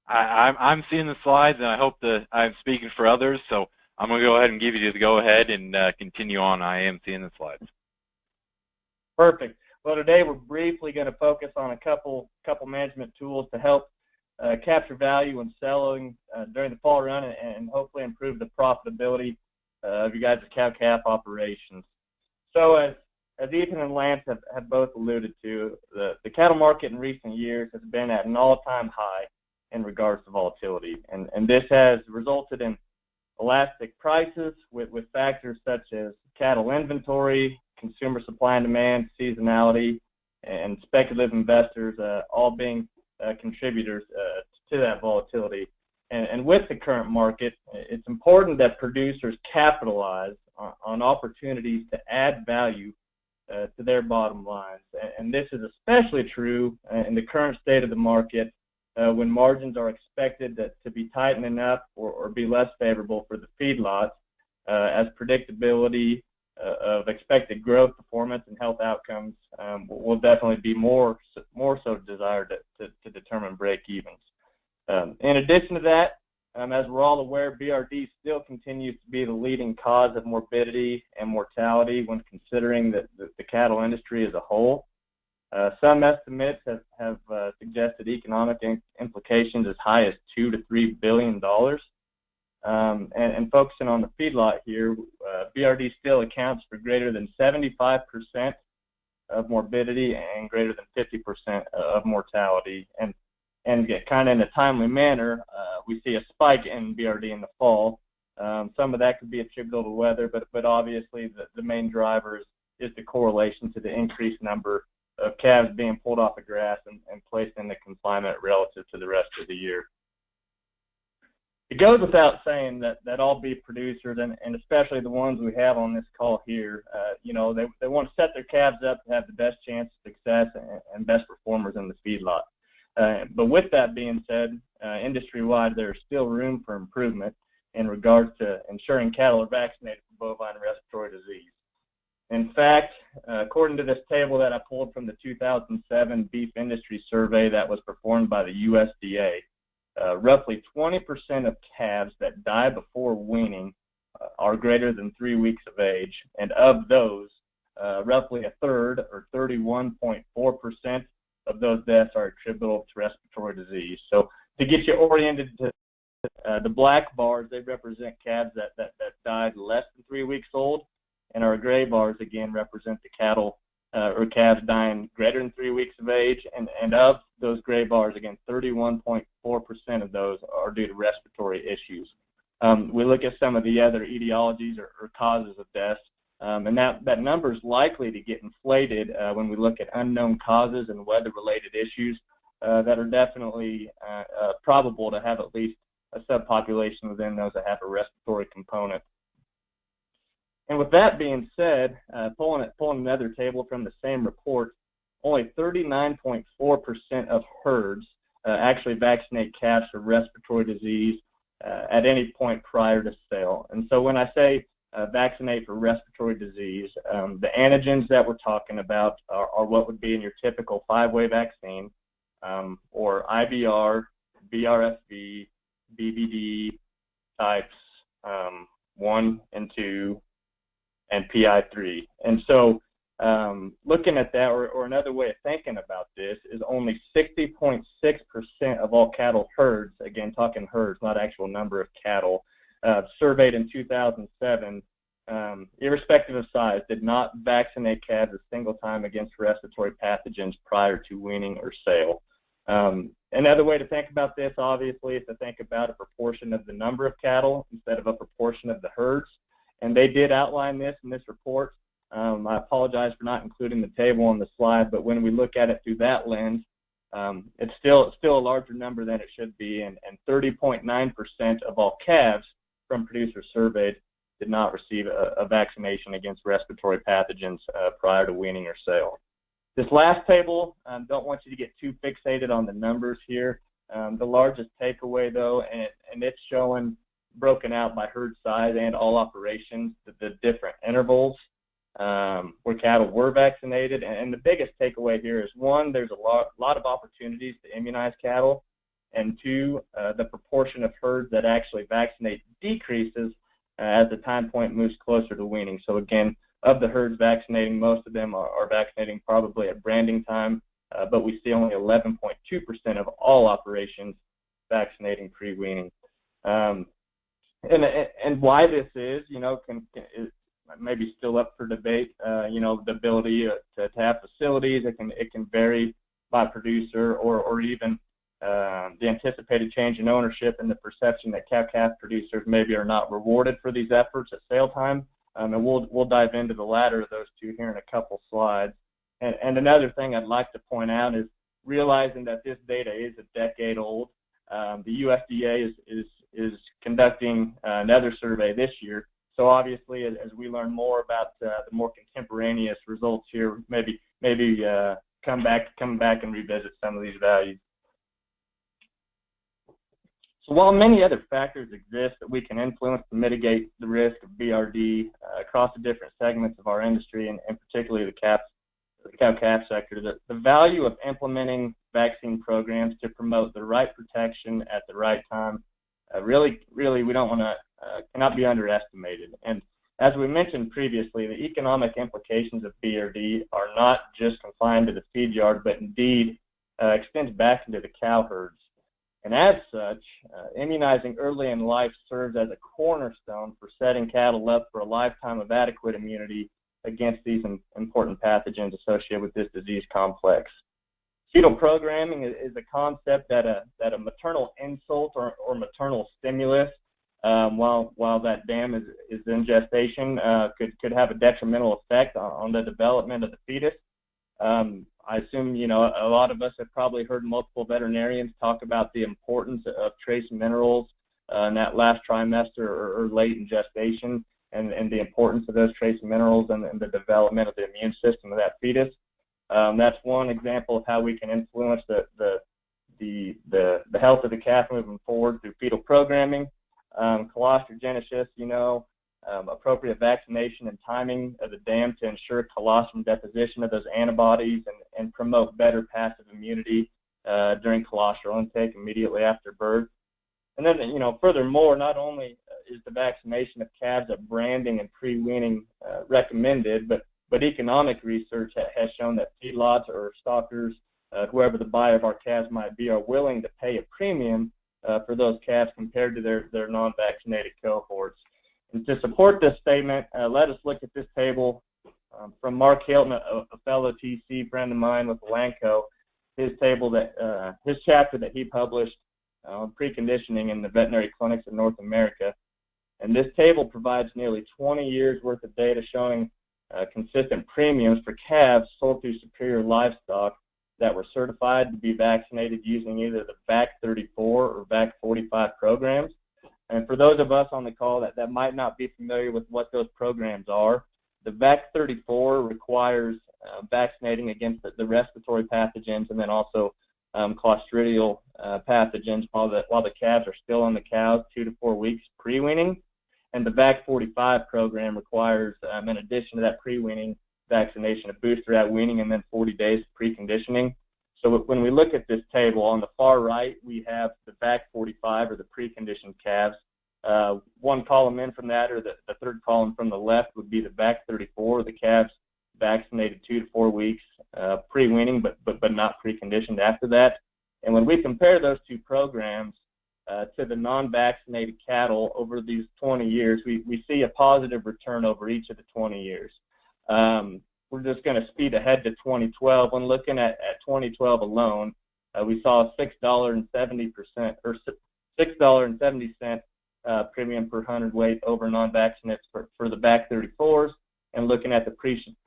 I'm seeing the slides, and I hope that I'm speaking for others, so I'm going to go ahead and give you the go-ahead and continue on. I am seeing the slides. Perfect. Well, today we're briefly going to focus on a couple management tools to help capture value when selling during the fall run and hopefully improve the profitability of you guys' cow-calf operations. So as Ethan and Lance have both alluded to, the cattle market in recent years has been at an all-time high in regards to volatility, and this has resulted in elastic prices with factors such as cattle inventory, consumer supply and demand, seasonality, and speculative investors all being contributors to that volatility. And with the current market, it's important that producers capitalize on opportunities to add value to their bottom lines. And this is especially true in the current state of the market when margins are expected to be tightening up or be less favorable for the feedlots, as predictability of expected growth, performance, and health outcomes will definitely be more so desired to determine break-evens. In addition to that, as we're all aware, BRD still continues to be the leading cause of morbidity and mortality when considering the cattle industry as a whole. Some estimates have suggested economic implications as high as $2 to $3 billion. And focusing on the feedlot here, BRD still accounts for greater than 75% of morbidity and greater than 50% of mortality. And kind of in a timely manner, we see a spike in BRD in the fall. Some of that could be attributable to weather, but obviously the main driver is the correlation to the increased number of calves being pulled off of grass and placed into confinement relative to the rest of the year. It goes without saying that all beef producers, and especially the ones we have on this call here, they want to set their calves up to have the best chance of success and best performers in the feedlot. But with that being said, industry-wide, there's still room for improvement in regards to ensuring cattle are vaccinated for bovine respiratory disease. In fact, according to this table that I pulled from the 2007 beef industry survey that was performed by the USDA, roughly 20% of calves that die before weaning are greater than 3 weeks of age, and of those, roughly a third, or 31.4% of those deaths are attributable to respiratory disease. So to get you oriented to the black bars, they represent calves that died less than 3 weeks old, and our gray bars again represent the cattle or calves dying greater than 3 weeks of age, and of those gray bars, again, 31.4% of those are due to respiratory issues. We look at some of the other etiologies or causes of death, and that number is likely to get inflated when we look at unknown causes and weather-related issues that are definitely probable to have at least a subpopulation within those that have a respiratory component. And with that being said, pulling another table from the same report, only 39.4% of herds actually vaccinate calves for respiratory disease at any point prior to sale. And so when I say vaccinate for respiratory disease, the antigens that we're talking about are what would be in your typical 5-way vaccine, or IBR, BRFV, BBD types 1 and 2, and PI3. And so looking at that, or another way of thinking about this, is only 60.6% of all cattle herds, again talking herds, not actual number of cattle, surveyed in 2007, irrespective of size, did not vaccinate calves a single time against respiratory pathogens prior to weaning or sale. Another way to think about this, obviously, is to think about a proportion of the number of cattle instead of a proportion of the herds. And they did outline this in this report. I apologize for not including the table on the slide, but when we look at it through that lens, it's still a larger number than it should be, and 30.9% of all calves from producers surveyed did not receive a vaccination against respiratory pathogens prior to weaning or sale. This last table, don't want you to get too fixated on the numbers here. The largest takeaway, though, and it's showing broken out by herd size and all operations, the different intervals where cattle were vaccinated. And the biggest takeaway here is, one, there's a lot of opportunities to immunize cattle, and two, the proportion of herds that actually vaccinate decreases as the time point moves closer to weaning. So again, of the herds vaccinating, most of them are vaccinating probably at branding time, but we see only 11.2% of all operations vaccinating pre-weaning. And why this is, is maybe still up for debate. The ability to have facilities, it can vary by producer, or even the anticipated change in ownership and the perception that cow-calf producers maybe are not rewarded for these efforts at sale time. And we'll dive into the latter of those two here in a couple slides. And another thing I'd like to point out is realizing that this data is a decade old. The USDA is conducting another survey this year. So obviously, as we learn more about the more contemporaneous results here, maybe come back and revisit some of these values. So while many other factors exist that we can influence to mitigate the risk of BRD across the different segments of our industry, and particularly the cow-calf sector, the value of implementing vaccine programs to promote the right protection at the right time really we don't want to cannot be underestimated. And As we mentioned previously, the economic implications of BRD are not just confined to the feed yard, but indeed extends back into the cow herds. And as such, immunizing early in life serves as a cornerstone for setting cattle up for a lifetime of adequate immunity against these important pathogens associated with this disease complex. Fetal programming is a concept that a maternal insult or maternal stimulus, while that dam is in gestation, could have a detrimental effect on the development of the fetus. I assume, a lot of us have probably heard multiple veterinarians talk about the importance of trace minerals in that last trimester or late in gestation, and the importance of those trace minerals and the development of the immune system of that fetus. That's one example of how we can influence the health of the calf moving forward through fetal programming. Colostrogenesis, appropriate vaccination and timing of the dam to ensure colostrum deposition of those antibodies and promote better passive immunity during colostral intake immediately after birth. And then, furthermore, not only is the vaccination of calves at branding and pre-weaning recommended, but economic research has shown that feedlots or stockers, whoever the buyer of our calves might be, are willing to pay a premium for those calves compared to their non-vaccinated cohorts. And to support this statement, let us look at this table from Mark Hilton, a fellow TC friend of mine with Elanco. His chapter that he published on preconditioning in the veterinary clinics in North America. And this table provides nearly 20 years worth of data showing consistent premiums for calves sold through Superior Livestock that were certified to be vaccinated using either the VAC34 or VAC45 programs. And for those of us on the call that might not be familiar with what those programs are, the VAC34 requires vaccinating against the respiratory pathogens and then also clostridial pathogens while the calves are still on the cows 2 to 4 weeks pre-weaning. And the VAC45 program requires, in addition to that pre-weaning vaccination, a booster at weaning and then 40 days preconditioning. So when we look at this table, on the far right, we have the VAC45 or the preconditioned calves. One column in from that, or the third column from the left, would be the VAC34, the calves vaccinated 2 to 4 weeks pre-weaning, but not preconditioned after that. And when we compare those two programs to the non-vaccinated cattle over these 20 years, we see a positive return over each of the 20 years. We're just going to speed ahead to 2012. When looking at 2012 alone, we saw a $6.70 premium per hundredweight over non-vaccinates for the VAC34s, and looking at the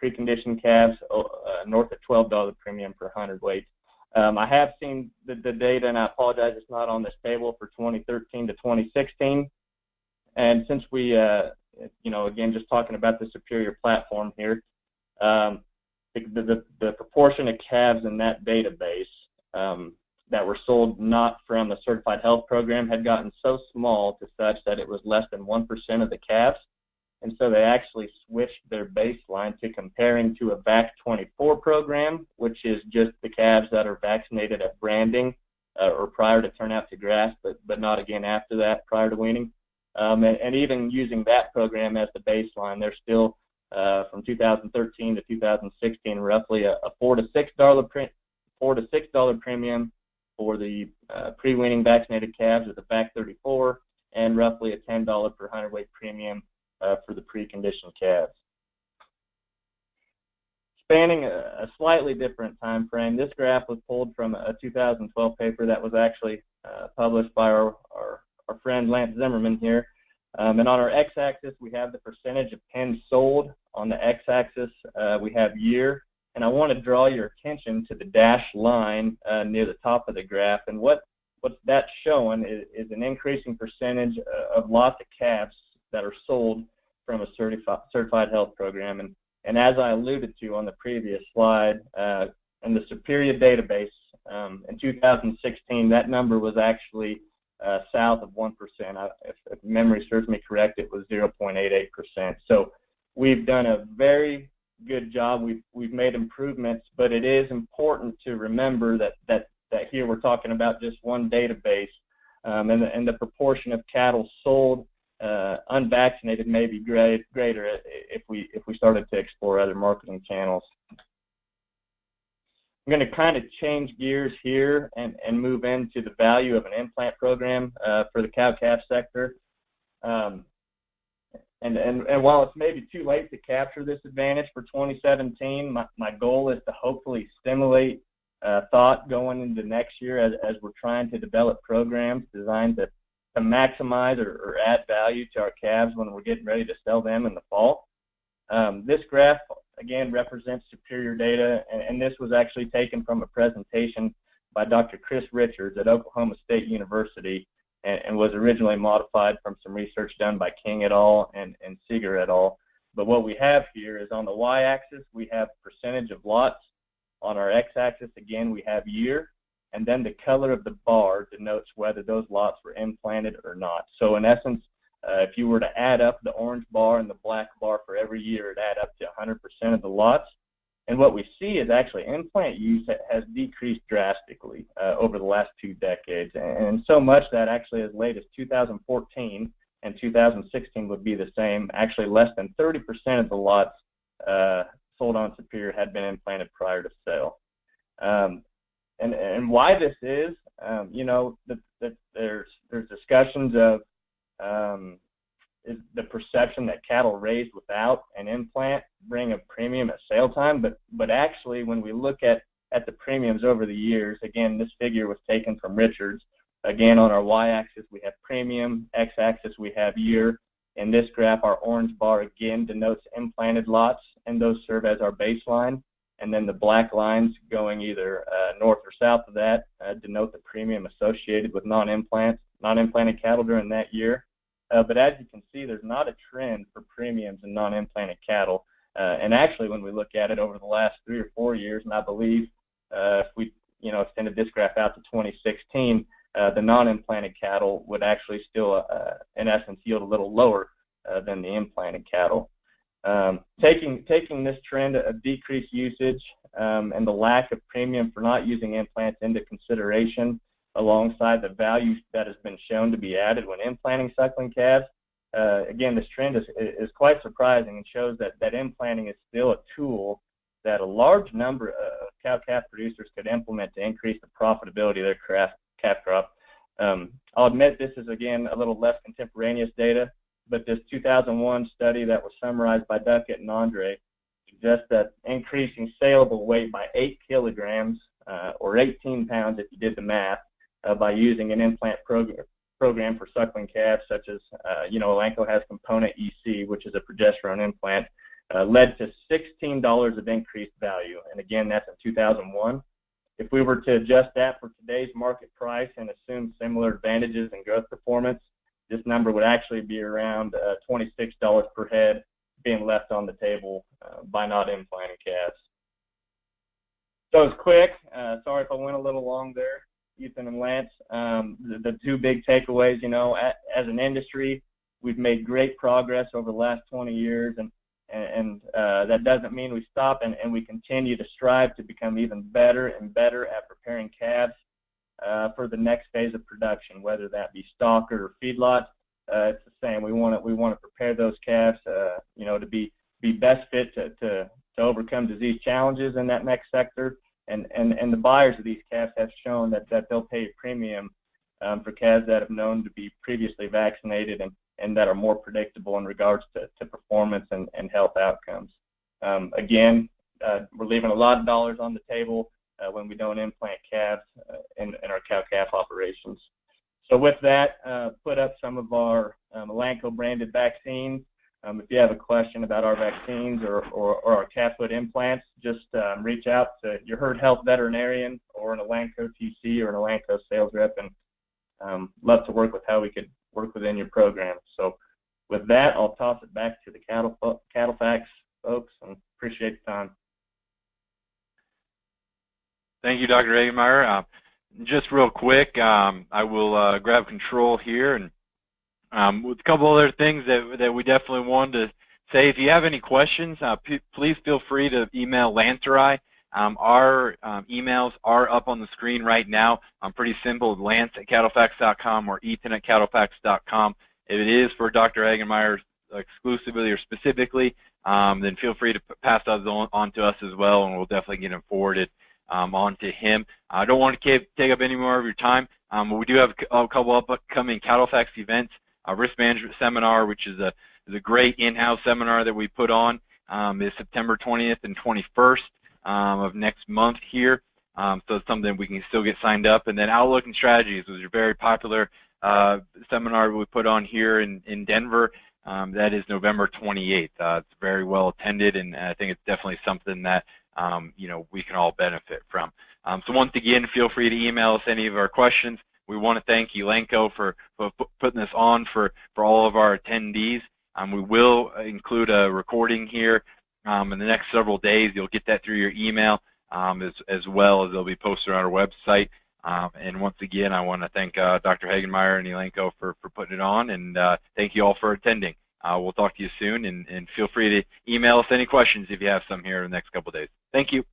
preconditioned calves, north of $12 premium per hundredweight. I have seen the data, and I apologize it's not on this table, for 2013 to 2016. And since we, again, just talking about the Superior platform here, the proportion of calves in that database that were sold not from the Certified Health Program had gotten so small to such that it was less than 1% of the calves. And so they actually switched their baseline to comparing to a VAC24 program, which is just the calves that are vaccinated at branding or prior to turnout to grass, but not again after that, prior to weaning. And even using that program as the baseline, they're still from 2013 to 2016, roughly a $4 to $6 premium for the pre-weaning vaccinated calves with the VAC34, and roughly a $10 per hundredweight premium for the preconditioned calves. Spanning a slightly different time frame, this graph was pulled from a 2012 paper that was actually published by our friend Lance Zimmerman here. And on our x-axis, we have the percentage of pens sold. On the x-axis, we have year. And I want to draw your attention to the dashed line near the top of the graph. And what that's showing is an increasing percentage of lots of calves that are sold from a certified health program. And as I alluded to on the previous slide, in the Superior database in 2016, that number was actually south of 1%. If memory serves me correct, it was 0.88%. So we've done a very good job. We've made improvements, but it is important to remember that here we're talking about just one database, and the proportion of cattle sold unvaccinated may be greater if we started to explore other marketing channels. I'm going to kind of change gears here and move into the value of an implant program for the cow-calf sector. And while it's maybe too late to capture this advantage for 2017, my goal is to hopefully stimulate thought going into next year as we're trying to develop programs designed to maximize or add value to our calves when we're getting ready to sell them in the fall. This graph, again, represents superior data, and this was actually taken from a presentation by Dr. Chris Richards at Oklahoma State University, and was originally modified from some research done by King et al. and Seeger et al. But what we have here is on the y-axis, we have percentage of lots. On our x-axis, again, we have year, and then the color of the bar denotes whether those lots were implanted or not. So in essence, if you were to add up the orange bar and the black bar for every year, it'd add up to 100% of the lots. And what we see is actually implant use has decreased drastically over the last 2 decades, and so much that actually as late as 2014 and 2016 would be the same. Actually, less than 30% of the lots sold on Superior had been implanted prior to sale. And why this is, you know, there's discussions of is the perception that cattle raised without an implant bring a premium at sale time, but actually when we look at the premiums over the years, again, this figure was taken from Richards. Again, on our y-axis we have premium, x-axis we have year. In this graph, our orange bar again denotes implanted lots, and those serve as our baseline. And then the black lines going either north or south of that denote the premium associated with non-implanted cattle during that year. But as you can see, there's not a trend for premiums in non-implanted cattle. And actually, when we look at it over the last 3 or 4 years, and I believe if we extended this graph out to 2016, the non-implanted cattle would actually still, in essence, yield a little lower than the implanted cattle. Taking this trend of decreased usage and the lack of premium for not using implants into consideration, alongside the value that has been shown to be added when implanting suckling calves, again, this trend is quite surprising and shows that implanting is still a tool that a large number of cow-calf producers could implement to increase the profitability of their calf crop. I'll admit this is, again, a little less contemporaneous data, but this 2001 study that was summarized by Duckett and Andre suggests that increasing saleable weight by 8 kilograms or 18 pounds if you did the math by using an implant program for suckling calves, such as, Elanco has Component EC, which is a progesterone implant, led to $16 of increased value. And again, that's in 2001. If we were to adjust that for today's market price and assume similar advantages in growth performance, this number would actually be around $26 per head being left on the table by not implanting calves. So it's quick. Sorry if I went a little long there, Ethan and Lance. The 2 big takeaways, as an industry, we've made great progress over the last 20 years, and that doesn't mean we stop, and we continue to strive to become even better and better at preparing calves for the next phase of production, whether that be stock or feedlot. It's the same. We want to prepare those calves, to be best fit to overcome disease challenges in that next sector. And the buyers of these calves have shown that they'll pay a premium for calves that have known to be previously vaccinated and that are more predictable in regards to performance and health outcomes. Again, we're leaving a lot of dollars on the table when we don't implant calves in our cow-calf operations. So with that, put up some of our Elanco branded vaccines. If you have a question about our vaccines or our calf foot implants, just reach out to your herd health veterinarian or an Elanco TC or an Elanco sales rep, and love to work with how we could work within your program. So with that, I'll toss it back to the CattleFax folks, and appreciate the time. Thank you, Dr. Hagenmeyer. Just real quick, I will grab control here, and with a couple other things that we definitely wanted to say. If you have any questions, please feel free to email Lance or I. Our emails are up on the screen right now. Pretty simple, Lance@cattlefax.com or Ethan@cattlefax.com. If it is for Dr. Hagen Meyer exclusively or specifically, then feel free to pass those on to us as well, and we'll definitely get them forwarded on to him. I don't want to take up any more of your time, but we do have a couple of upcoming CattleFax events. A risk management seminar, which is a great in-house seminar that we put on, is September 20th and 21st of next month here. So it's something we can still get signed up. And then Outlook and Strategies was a very popular seminar we put on here in Denver. That is November 28th. It's very well attended, and I think it's definitely something that we can all benefit from. So once again, feel free to email us any of our questions. We want to thank Elanco for putting this on for all of our attendees. We will include a recording here in the next several days. You'll get that through your email as well as they'll be posted on our website. And once again, I want to thank Dr. Hagen Meyer and Elanco for putting it on, and thank you all for attending. We'll talk to you soon, and feel free to email us any questions if you have some here in the next couple of days. Thank you.